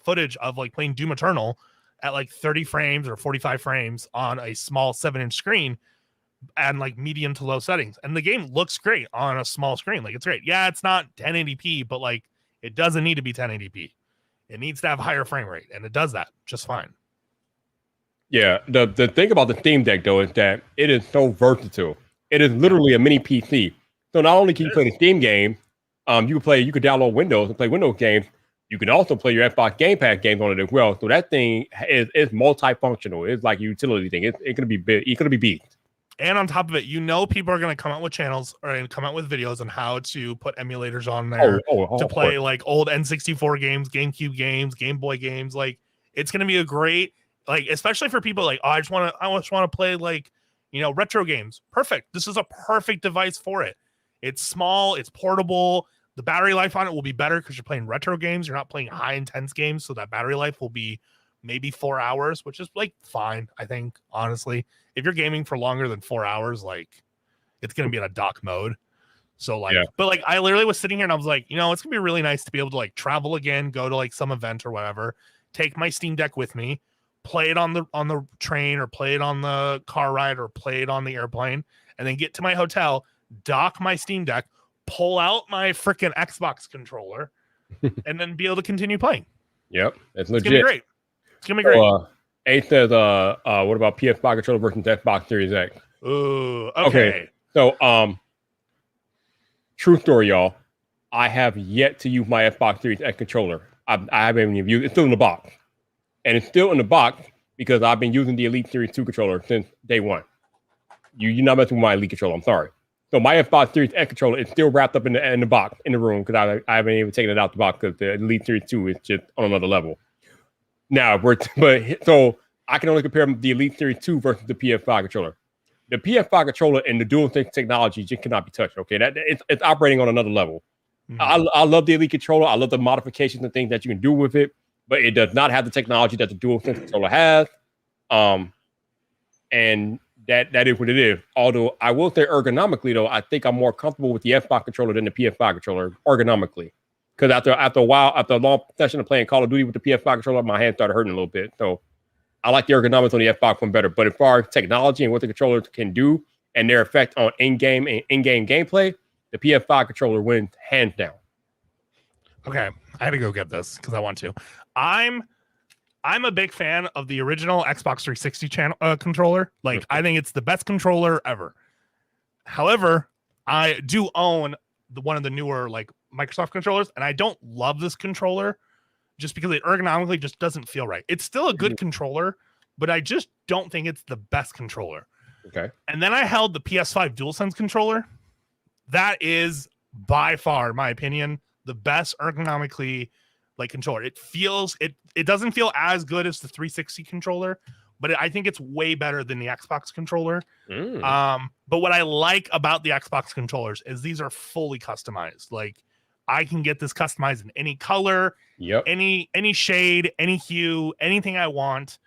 Speaker 2: footage of playing Doom Eternal at 30 frames or 45 frames on a small 7-inch screen and medium to low settings. And the game looks great on a small screen. It's great. Yeah, it's not 1080p, but it doesn't need to be 1080p. It needs to have higher frame rate, and it does that just fine.
Speaker 1: Yeah, the thing about the Steam Deck though is that it is so versatile. It is literally a mini PC. So not only can you play the Steam game, you could download Windows and play Windows games. You can also play your Xbox Game Pass games on it as well. So that thing is multifunctional. It's like a utility thing. It's gonna be big. It's gonna be beat.
Speaker 2: And on top of it, people are gonna come out with channels or come out with videos on how to put emulators on there to play old N64 games, GameCube games, Game Boy games. It's gonna be a great especially for people I just want to play retro games. Perfect. This is a perfect device for it. It's small. It's portable. The battery life on it will be better because you're playing retro games. You're not playing high intense games. So that battery life will be maybe 4 hours, which is fine. I think, honestly, if you're gaming for longer than 4 hours, it's going to be in a dock mode. So but I literally was sitting here and I was it's going to be really nice to be able to travel again, go to some event or whatever, take my Steam Deck with me, play it on the train or play it on the car ride or play it on the airplane, and then get to my hotel, dock my Steam Deck, pull out my freaking Xbox controller, and then be able to continue playing.
Speaker 1: Yep, it's legit.
Speaker 2: It's gonna be great. It's gonna be great.
Speaker 1: A says, what about PS5 controller versus Xbox Series X?
Speaker 2: Ooh, okay.
Speaker 1: So, true story, y'all. I have yet to use my Xbox Series X controller. I haven't even used it. It's still in the box. And it's still in the box because I've been using the Elite Series 2 controller since day one. You're not messing with my Elite controller. I'm sorry. So my Xbox Series X controller is still wrapped up in the box in the room because I haven't even taken it out the box because the Elite Series 2 is just on another level. Now so I can only compare the Elite Series 2 versus the PS5 controller. The PS5 controller and the DualSense technology just cannot be touched. Okay, it's operating on another level. Mm-hmm. I love the Elite controller. I love the modifications and things that you can do with it, but it does not have the technology that the DualSense controller has. And that is what it is. Although I will say ergonomically, though, I think I'm more comfortable with the Xbox controller than the PS5 controller ergonomically. Because after a while, after a long session of playing Call of Duty with the PS5 controller, my hand started hurting a little bit. So I like the ergonomics on the Xbox one better. But as far as technology and what the controller can do and their effect on in-game gameplay, the PS5 controller wins hands down.
Speaker 2: Okay, I had to go get this because I want to. I'm I'm a big fan of the original Xbox 360 channel controller. Like, I think it's the best controller ever. However, I do own one of the newer like Microsoft controllers, and I don't love this controller just because it ergonomically just doesn't feel right. It's still a good controller, but I just don't think it's the best controller.
Speaker 1: Okay.
Speaker 2: And then I held the PS5 DualSense controller. That is by far, in my opinion, the best ergonomically like controller. It feels it doesn't feel as good as the 360 controller, but I think it's way better than the Xbox controller. But what I like about the Xbox controllers is these are fully customized. Like, I can get this customized in any color, any shade, any hue, anything I want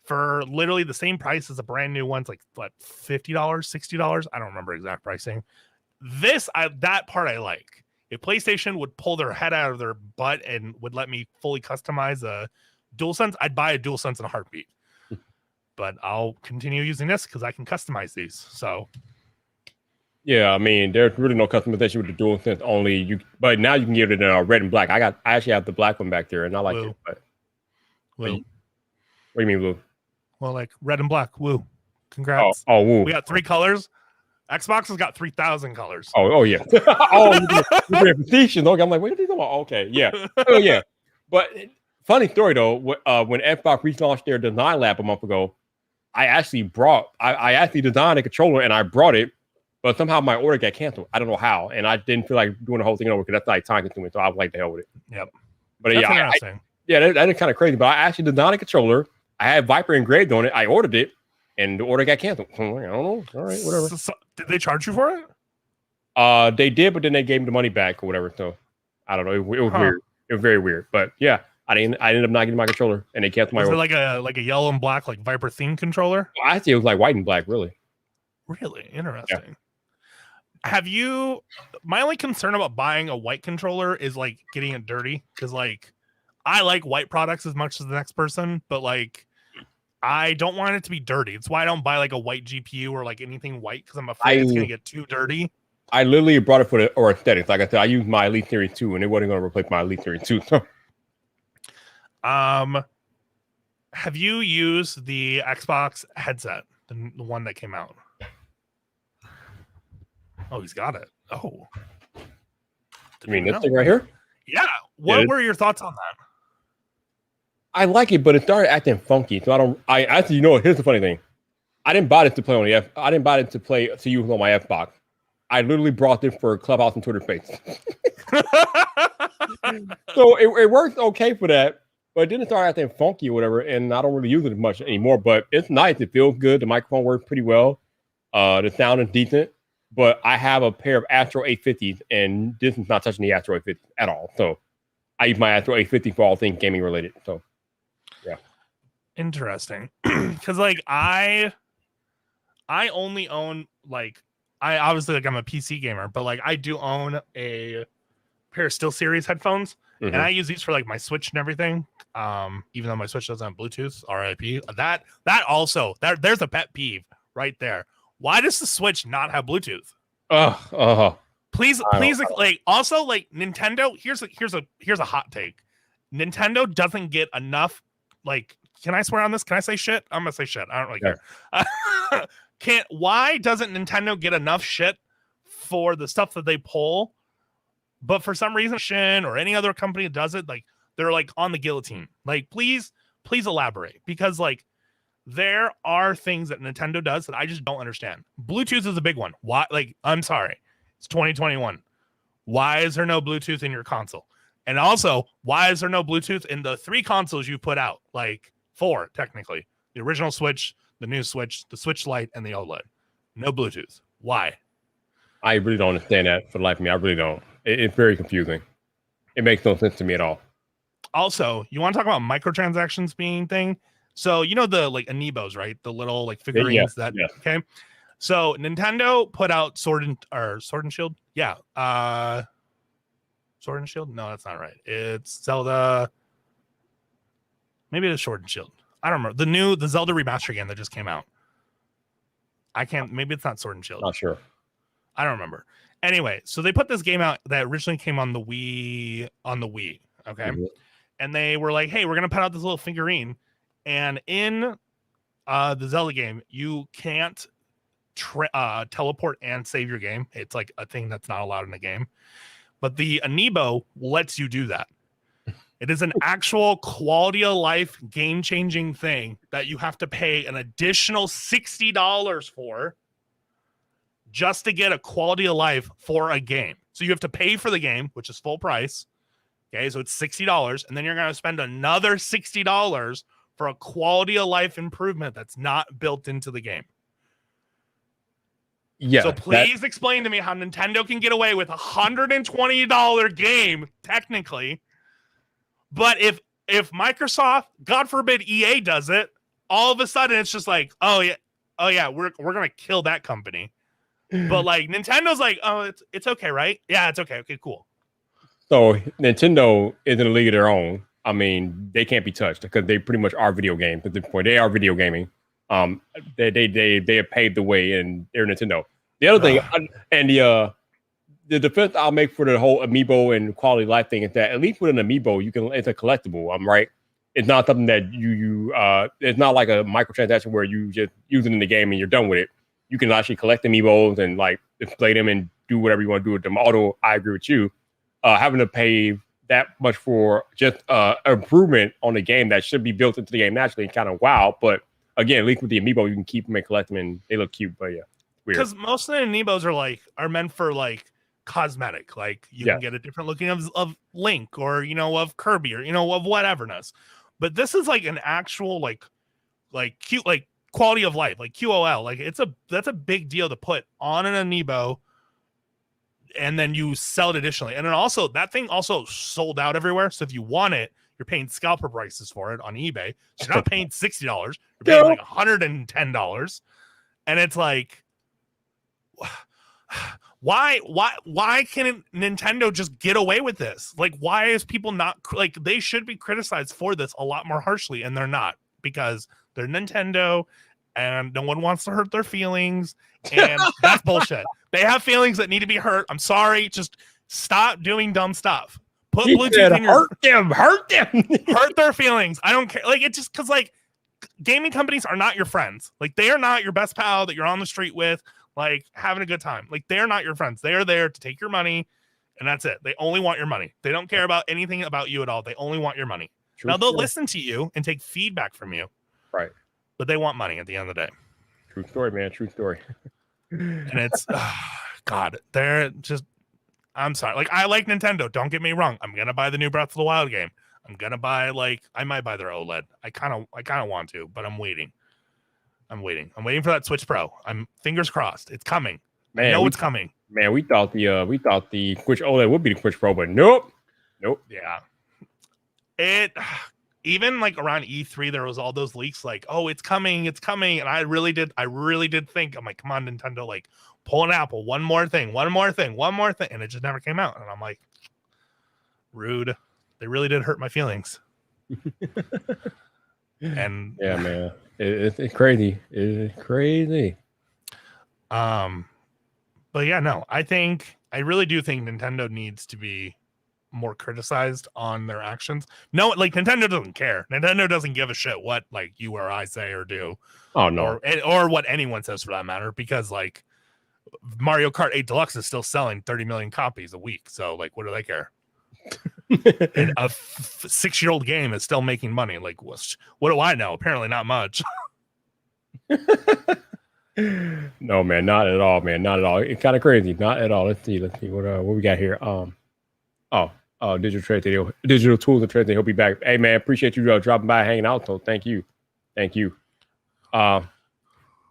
Speaker 2: for literally the same price as a brand new one. It's like what, $50, $60? I don't remember exact pricing. That part I like. If PlayStation would pull their head out of their butt and would let me fully customize a DualSense, I'd buy a DualSense in a heartbeat. But I'll continue using this because I can customize these. So,
Speaker 1: yeah, I mean, there's really no customization with the DualSense. Only you, but now you can get it in red and black. I actually have the black one back there, and I like it. But what do you mean, blue?
Speaker 2: Well, like red and black. Woo! Congrats.
Speaker 1: Oh, woo!
Speaker 2: We got 3 colors. Xbox has got 3,000 colors.
Speaker 1: Oh yeah. You're facetious. Okay, I'm like, what are you talking about? Okay, yeah. Oh yeah. But funny story though, when Xbox relaunched their design lab a month ago, I actually designed a controller and I brought it, but somehow my order got canceled. I don't know how, and I didn't feel like doing the whole thing over because that's like time consuming. So I was like, the hell with it.
Speaker 2: Yep.
Speaker 1: But that's that is kind of crazy. But I actually designed a controller. I had Viper engraved on it. I ordered it. And the order got canceled. I don't know. All right, whatever.
Speaker 2: So, did they charge you for it?
Speaker 1: They did, but then they gave me the money back or whatever. So I don't know. It was weird. It was very weird. But yeah, I ended up not getting my controller, and they canceled my order.
Speaker 2: Was it like a yellow and black like Viper theme controller?
Speaker 1: Well, I think it was like white and black. Really
Speaker 2: interesting. Yeah. Have you? My only concern about buying a white controller is like getting it dirty because like I like white products as much as the next person, but like, I don't want it to be dirty. It's why I don't buy like a white GPU or like anything white because I'm afraid it's gonna get too dirty.
Speaker 1: I literally brought it for the aesthetics. Like I said, I used my Elite Series 2 and it wasn't gonna replace my Elite Series 2. So.
Speaker 2: Have you used the Xbox headset, the one that came out? Oh, he's got it. Oh,
Speaker 1: you mean this thing right here?
Speaker 2: Yeah. What were your thoughts on that?
Speaker 1: I like it, but it started acting funky. So I actually, here's the funny thing. I didn't buy it to play on the I didn't buy it to use on my Xbox. I literally brought this for Clubhouse and Twitter Space. So it works okay for that, but it didn't start acting funky or whatever, and I don't really use it much anymore. But it's nice. It feels good. The microphone works pretty well. The sound is decent. But I have a pair of Astro 850s, and this is not touching the Astro 850 at all. So I use my Astro 850 for all things gaming related. So. Yeah.
Speaker 2: Interesting. Because like I only own like I obviously like I'm a PC gamer, but like I do own a pair of SteelSeries headphones, and I use these for like my Switch and everything. Even though my Switch doesn't have Bluetooth, RIP. There's a pet peeve right there. Why does the Switch not have Bluetooth? Please like also like Nintendo. Here's a hot take. Nintendo doesn't get enough. Like, can I swear on this? Can I say shit? I'm gonna say shit. I don't really care. Why doesn't Nintendo get enough shit for the stuff that they pull? But for some reason, or any other company that does it, like they're like on the guillotine. Like, please elaborate, because like there are things that Nintendo does that I just don't understand. Bluetooth is a big one. Why? Like, I'm sorry, it's 2021. Why is there no Bluetooth in your console? And also, why is there no Bluetooth in the 3 consoles you put out? Like 4, technically. The original Switch, the new Switch, the Switch Lite, and the OLED. No Bluetooth. Why? I
Speaker 1: really don't understand that for the life of me. I really don't. It's very confusing. It makes no sense to me at all.
Speaker 2: Also, you want to talk about microtransactions being thing? So, the like Amiibos, right? The little like figurines okay. So Nintendo put out Sword and Shield. Yeah. Sword and Shield? No, that's not right. It's Zelda. Maybe it's Sword and Shield. I don't remember. The Zelda remaster game that just came out. Maybe it's not Sword and Shield.
Speaker 1: Not sure.
Speaker 2: I don't remember. Anyway, so they put this game out that originally came on the Wii. Okay. and they were like, "Hey, we're gonna put out this little figurine," and in the Zelda game, you can't teleport and save your game. It's like a thing that's not allowed in the game. But the amiibo lets you do that. It is an actual quality of life, game-changing thing that you have to pay an additional $60 for just to get a quality of life for a game. So you have to pay for the game, which is full price. Okay, so it's $60, and then you're going to spend another $60 for a quality of life improvement that's not built into the game.
Speaker 1: Yeah.
Speaker 2: So please explain to me how Nintendo can get away with $120 game, technically. But if Microsoft, God forbid EA does it, all of a sudden it's just like, oh yeah, we're gonna kill that company. But like Nintendo's like, oh, it's okay, right? Yeah, it's okay. Okay, cool.
Speaker 1: So Nintendo is in a league of their own. I mean, they can't be touched because they pretty much are video games at this point. They are video gaming. They have paved the way, and they're Nintendo. The other thing, and the defense I'll make for the whole amiibo and quality of life thing is that at least with an amiibo, it's a collectible. I'm right. It's not something that it's not like a microtransaction where you just use it in the game and you're done with it. You can actually collect amiibos and like display them and do whatever you want to do with them. Although I agree with you, having to pay that much for just improvement on the game that should be built into the game naturally, kind of wow. But again, at least with the amiibo, you can keep them and collect them, and they look cute. But yeah, weird.
Speaker 2: Because most of the amiibos are meant for like cosmetic, like you can get a different looking of Link or of Kirby or of whateverness. But this is like an actual like cute like quality of life, like QOL. Like that's a big deal to put on an amiibo, and then you sell it additionally. And then also that thing also sold out everywhere. So if you want it, you're paying scalper prices for it on eBay. So you're not paying $60, you're paying like $110. And it's like, why can Nintendo just get away with this? Like, why is people not like, they should be criticized for this a lot more harshly, and they're not, because they're Nintendo and no one wants to hurt their feelings, and that's bullshit. They have feelings that need to be hurt. I'm sorry, just stop doing dumb stuff. Put Bluetooth in your
Speaker 1: hurt them
Speaker 2: hurt their feelings. I don't care. Like, it's just because like gaming companies are not your friends. Like, they are not your best pal that you're on the street with, like having a good time. Like, they're not your friends. They are there to take your money, and that's it. They only want your money. They don't care about anything about you at all. They only want your money.
Speaker 1: True
Speaker 2: now they'll
Speaker 1: story.
Speaker 2: listen to you and take feedback from you,
Speaker 1: right?
Speaker 2: But they want money at the end of the day.
Speaker 1: True story, man. True story.
Speaker 2: And it's God, they're just, I'm sorry. Like, I like Nintendo, don't get me wrong. I'm gonna buy the new Breath of the Wild game. I'm gonna buy, like, I might buy their OLED. I kind of want to, but I'm waiting. I'm waiting for that Switch Pro. I'm fingers crossed. It's coming. Man, I know it's coming.
Speaker 1: Man, we thought the Switch OLED would be the Switch Pro, but nope.
Speaker 2: Yeah. It even like around E3, there was all those leaks like, oh, it's coming. And I really did think, I'm like, come on, Nintendo, like, pull an Apple, one more thing. And it just never came out. And I'm like, rude. They really did hurt my feelings. And
Speaker 1: yeah, man, it's crazy. It's crazy.
Speaker 2: But yeah, no, I really do think Nintendo needs to be more criticized on their actions. No, like, Nintendo doesn't care. Nintendo doesn't give a shit what like you or I say or do.
Speaker 1: Oh no,
Speaker 2: or what anyone says for that matter, because like Mario Kart 8 Deluxe is still selling 30 million copies a week. So like, what do they care? And a 6-year-old game is still making money. Like, what do I know? Apparently not much.
Speaker 1: No, man, not at all, man, not at all. It's kind of crazy, not at all. Let's see what we got here. Digital tools and trade. He'll be back. Hey, man, appreciate you dropping by, hanging out. So thank you.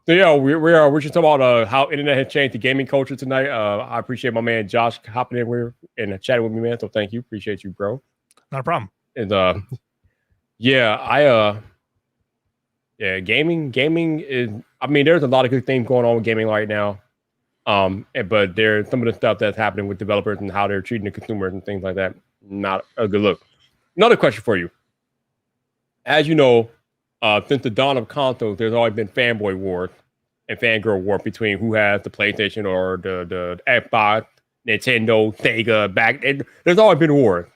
Speaker 1: So yeah, we're just talking about how internet has changed the gaming culture tonight. I appreciate my man Josh hopping in and chatting with me, man. So thank you, appreciate you, bro.
Speaker 2: Not a problem.
Speaker 1: And gaming is. I mean, there's a lot of good things going on with gaming right now. But there's some of the stuff that's happening with developers and how they're treating the consumers and things like that. Not a good look. Another question for you. As you know, since the dawn of consoles, there's always been fanboy wars and fangirl war between who has the PlayStation or the Xbox, Nintendo, Sega back. There's always been wars.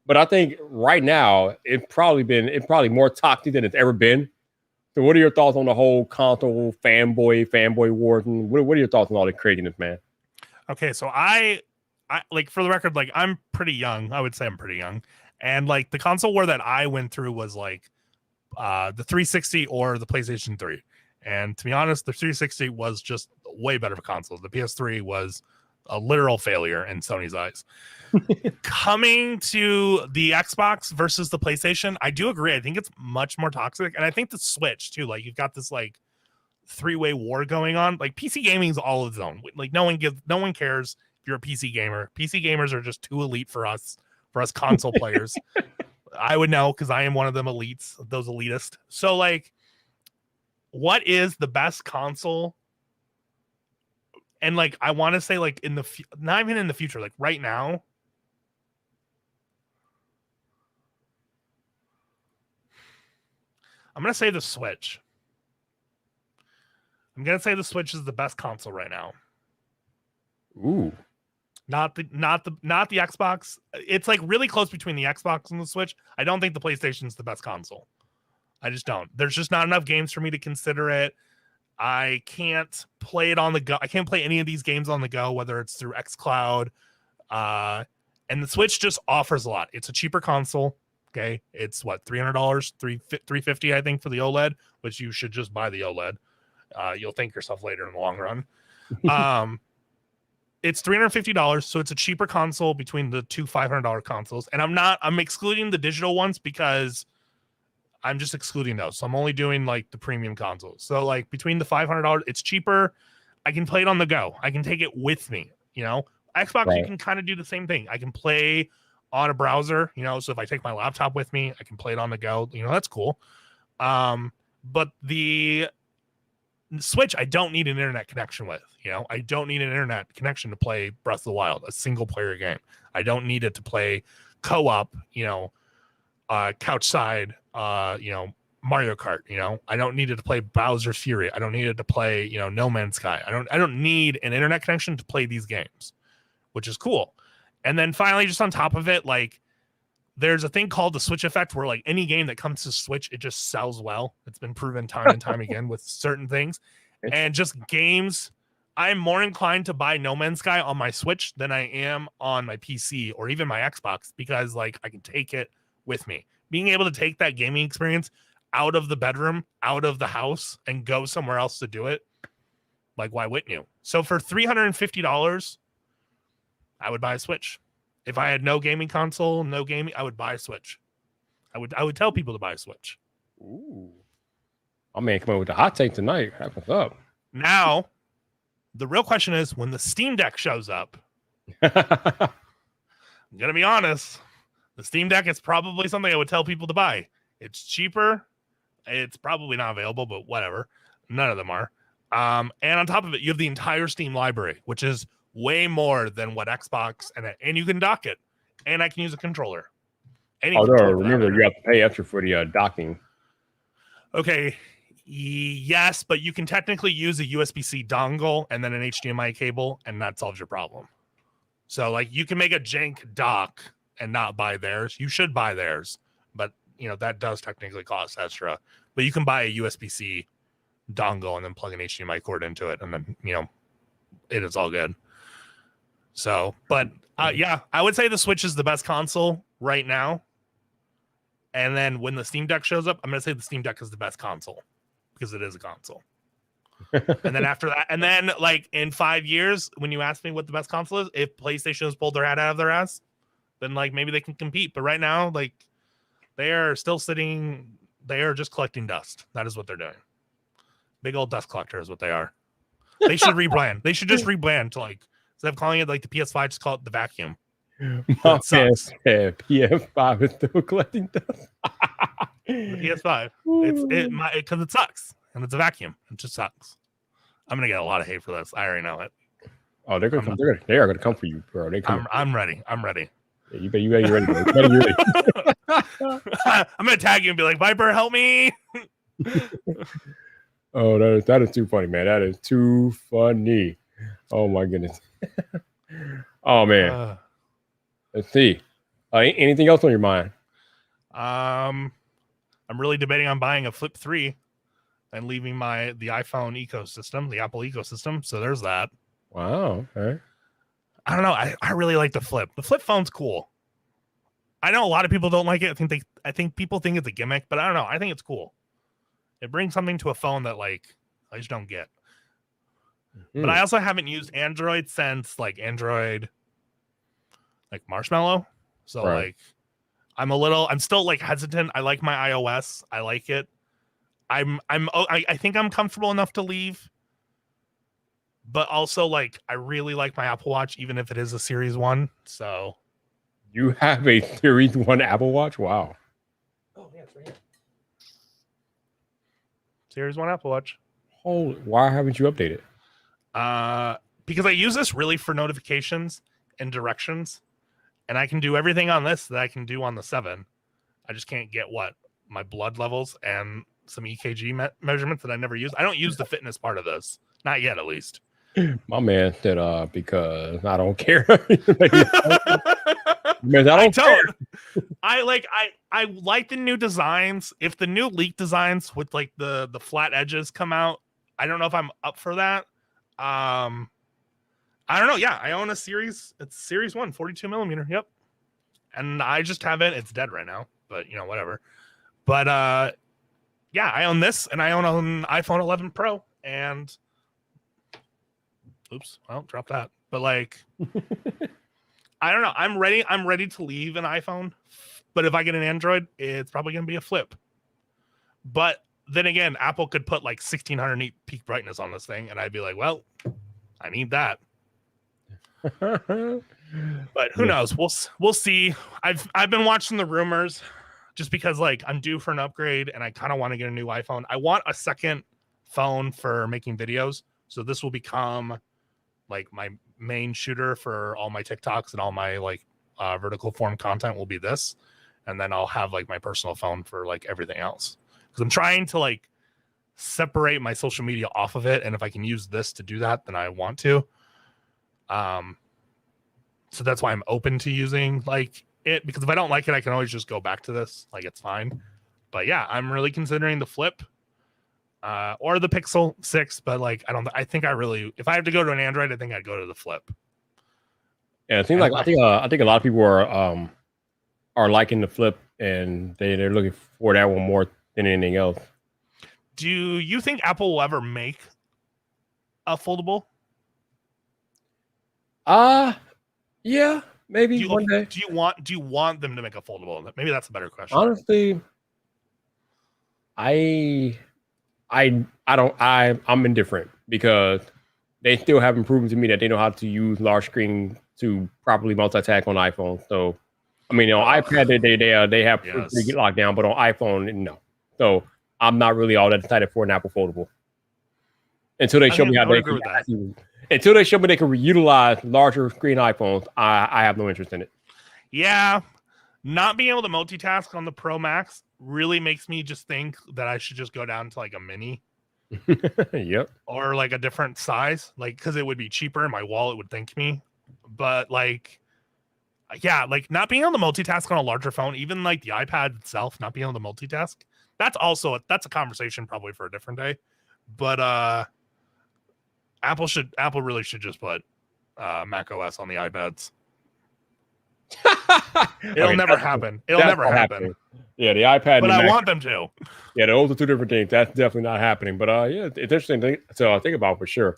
Speaker 1: But I think right now it's probably more toxic than it's ever been. So what are your thoughts on the whole console fanboy wars? And what are your thoughts on all the craziness, man?
Speaker 2: Okay, so I like, for the record, like, I'm pretty young. I would say I'm pretty young. And like the console war that I went through was like the 360 or the PlayStation 3. And to be honest, the 360 was just way better of a console. The PS3 was a literal failure in Sony's eyes. Coming to the Xbox versus the PlayStation, I do agree. I think it's much more toxic. And I think the Switch too, like, you've got this like three-way war going on. Like, PC gaming is all of its own. Like, no one cares if you're a PC gamer. PC gamers are just too elite for us console players. I would know because I am one of them elites, those elitist. So like, what is the best console? And like, I want to say like not even in the future, like right now. I'm going to say the Switch. I'm going to say the Switch is the best console right now.
Speaker 1: Ooh.
Speaker 2: Not the Xbox. It's like really close between the Xbox and the Switch. I don't think the PlayStation is the best console. I just don't. There's just not enough games for me to consider it. I can't play it on the go. I can't play any of these games on the go, whether it's through xCloud. And the Switch just offers a lot. It's a cheaper console. Okay. It's what, $300, $350, I think, for the OLED, which you should just buy the OLED. You'll thank yourself later in the long run. It's $350, so it's a cheaper console between the two $500 consoles. And I'm excluding the digital ones because I'm just excluding those. So I'm only doing like the premium consoles. So like between the $500, it's cheaper. I can play it on the go. I can take it with me. You know, Xbox, right. You can kind of do the same thing. I can play on a browser, you know, so if I take my laptop with me, I can play it on the go. You know, that's cool. But the Switch, I don't need an internet connection with. You know, I don't need an internet connection to play Breath of the Wild, a single player game. I don't need it to play co-op, you know, couch side, you know, Mario Kart. You know, I don't need it to play Bowser's Fury. I don't need it to play, you know, No Man's Sky. I don't need an internet connection to play these games, which is cool. And then finally, just on top of it, like, there's a thing called the Switch effect where like any game that comes to Switch, it just sells well. It's been proven time and time again with certain things. And just games, I'm more inclined to buy No Man's Sky on my Switch than I am on my PC or even my Xbox, because like I can take it with me. Being able to take that gaming experience out of the bedroom, out of the house, and go somewhere else to do it, like, why wouldn't you? So for $350, I would buy a Switch. If I had no gaming console, no gaming, I would buy a Switch. I would tell people to buy a Switch.
Speaker 1: Ooh. Oh man, come on with the hot take tonight. What's up?
Speaker 2: Now, the real question is, when the Steam Deck shows up, I'm gonna be honest, the Steam Deck is probably something I would tell people to buy. It's cheaper. It's probably not available, but whatever. None of them are. And on top of it, you have the entire Steam library, which is way more than what Xbox, and you can dock it, and I can use a controller.
Speaker 1: Although remember, you have to pay extra for the docking.
Speaker 2: Okay, yes, but you can technically use a USB-C dongle and then an HDMI cable, and that solves your problem. So like, you can make a jank dock and not buy theirs. You should buy theirs, but you know that does technically cost extra. But you can buy a USB-C dongle and then plug an HDMI cord into it, and then, you know, it is all good. So, but yeah, I would say the Switch is the best console right now. And then when the Steam Deck shows up, I'm going to say the Steam Deck is the best console because it is a console. And then after that, and then like in 5 years, when you ask me what the best console is, if PlayStation has pulled their hat out of their ass, then like maybe they can compete. But right now, like, they are still sitting, they are just collecting dust. That is what they're doing. Big old dust collector is what they are. They should rebrand. They should just rebrand to like, instead of calling it like the PS5, just call it the vacuum.
Speaker 1: My PS5 is still collecting dust.
Speaker 2: The PS5. Because it sucks. And it's a vacuum. It just sucks. I'm gonna get a lot of hate for this. I already know it.
Speaker 1: Oh, they're gonna come. They are gonna come for you, bro.
Speaker 2: I'm ready. I'm ready.
Speaker 1: Yeah, you better ready. Ready.
Speaker 2: I'm gonna tag you and be like, Viper, help me.
Speaker 1: Oh, that is too funny, man. That is too funny. Oh my goodness. Oh man. Let's see. Anything else on your mind?
Speaker 2: I'm really debating on buying a Flip 3 and leaving the iPhone ecosystem, the Apple ecosystem. So there's that.
Speaker 1: Wow. Okay.
Speaker 2: I don't know. I really like the Flip. The Flip phone's cool. I know a lot of people don't like it. I think people think it's a gimmick, but I don't know. I think it's cool. It brings something to a phone that like I just don't get. But I also haven't used Android since like Android like Marshmallow. So like I'm still like hesitant. I like my iOS. I like it. I think I'm comfortable enough to leave. But also like I really like my Apple Watch, even if it is a Series 1. So
Speaker 1: you have a Series 1 Apple Watch? Wow.
Speaker 2: Oh yeah, it's right here. Series 1 Apple Watch.
Speaker 1: Why haven't you updated?
Speaker 2: Because I use this really for notifications and directions, and I can do everything on this that I can do on the 7. I just can't get my blood levels and some EKG measurements that I never use. I don't use the fitness part of this, not yet, at least.
Speaker 1: My man said, because I don't care. I
Speaker 2: like the new designs. If the new leak designs with like the flat edges come out, I don't know if I'm up for that. I don't know. Yeah, I own a Series. It's Series 1, 42 millimeter. Yep. And I just haven't. It's dead right now, but you know, whatever. But yeah, I own this, and I own an iPhone 11 Pro, and oops, well, drop that. But like, I don't know. I'm ready to leave an iPhone, but if I get an Android, it's probably gonna be a Flip. But then again, Apple could put like 1600 nit peak brightness on this thing, and I'd be like, well, I need that. But who knows? We'll see. I've been watching the rumors just because like I'm due for an upgrade and I kind of want to get a new iPhone. I want a second phone for making videos, so this will become like my main shooter for all my TikToks and all my like vertical form content will be this, and then I'll have like my personal phone for like everything else, because I'm trying to like separate my social media off of it, and if I can use this to do that, then I want to. So that's why I'm open to using like it, because if I don't like it, I can always just go back to this. Like, it's fine. But yeah, I'm really considering the Flip or the Pixel 6. But like, I think if I have to go to an Android, I think I'd go to the Flip.
Speaker 1: Yeah, it seems like I think a lot of people are liking the Flip, and they're looking for that one more than anything else.
Speaker 2: Do you think Apple will ever make a foldable?
Speaker 1: Yeah, maybe one day.
Speaker 2: Do you want them to make a foldable? Maybe that's a better question.
Speaker 1: Honestly, I'm indifferent, because they still haven't proven to me that they know how to use large screen to properly multitask on iPhone. So, I mean, on iPad they have pretty good lockdown, but on iPhone, no. So I'm not really all that excited for an Apple foldable until they show me how they can. Until they show me they can reutilize larger screen iPhones, I have no interest in it.
Speaker 2: Yeah, not being able to multitask on the Pro Max really makes me just think that I should just go down to like a mini.
Speaker 1: Yep.
Speaker 2: Or like a different size, like, because it would be cheaper and my wallet would thank me. But like, yeah, like not being able to multitask on a larger phone, even like the iPad itself, not being able to multitask, that's a conversation probably for a different day. But Apple really should just put Mac OS on the iPads. It'll never happen. Yeah, the iPad.
Speaker 1: But
Speaker 2: I want them to.
Speaker 1: Yeah, those are two different things. That's definitely not happening. But yeah, it's interesting. So I think about for sure.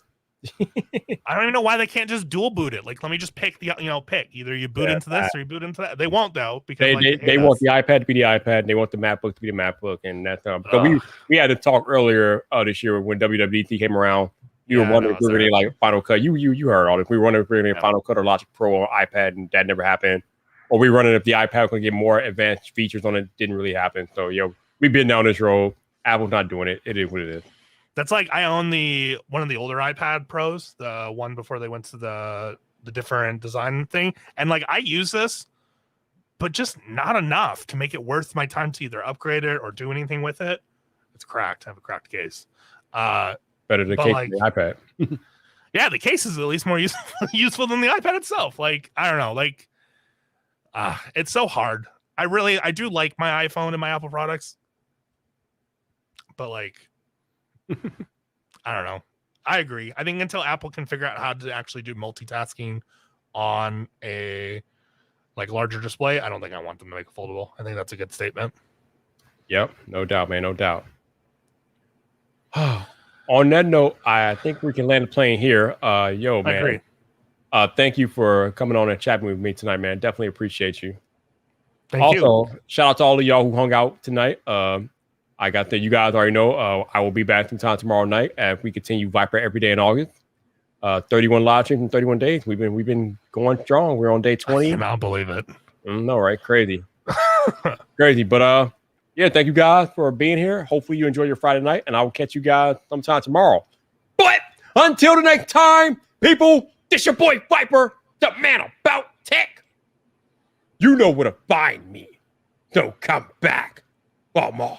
Speaker 2: I don't even know why they can't just dual boot it. Like, let me just pick pick either you boot into this or you boot into that. They won't though, because
Speaker 1: they want the iPad to be the iPad, and they want the MacBook to be the MacBook, and that's because we had to talk earlier this year when WWDC came around. You were wondering if we were getting like Final Cut. You heard all this. We were wondering if we were getting Final Cut or Logic Pro on iPad, and that never happened. Or we were wondering if the iPad could get more advanced features on it. Didn't really happen. So we've been down this road. Apple's not doing it. It is what it is.
Speaker 2: That's like, I own one of the older iPad Pros, the one before they went to the different design thing, and like I use this, but just not enough to make it worth my time to either upgrade it or do anything with it. It's cracked. I have a cracked case.
Speaker 1: Better the case than the iPad.
Speaker 2: Yeah, the case is at least more useful than the iPad itself. Like, I don't know. Like, It's so hard. I do like my iPhone and my Apple products, but like, I don't know. I agree. I think until Apple can figure out how to actually do multitasking on a like larger display, I don't think I want them to make a foldable. I think that's a good statement.
Speaker 1: Yep, no doubt, man, no doubt. On that note, I think we can land the plane here. Yo, man.
Speaker 2: I agree.
Speaker 1: Thank you for coming on and chatting with me tonight, man. Definitely appreciate you.
Speaker 2: Thank you.
Speaker 1: Shout out to all of y'all who hung out tonight. I got that. You guys already know. I will be back sometime tomorrow night as we continue Viper every day in August. 31 live streams in 31 days. We've been going strong. We're on day 20.
Speaker 2: I cannot believe it.
Speaker 1: No, right? Crazy, crazy. But yeah, thank you guys for being here. Hopefully you enjoy your Friday night, and I will catch you guys sometime tomorrow. But until the next time, people, this your boy Viper, the man about tech. You know where to find me. So come back for more.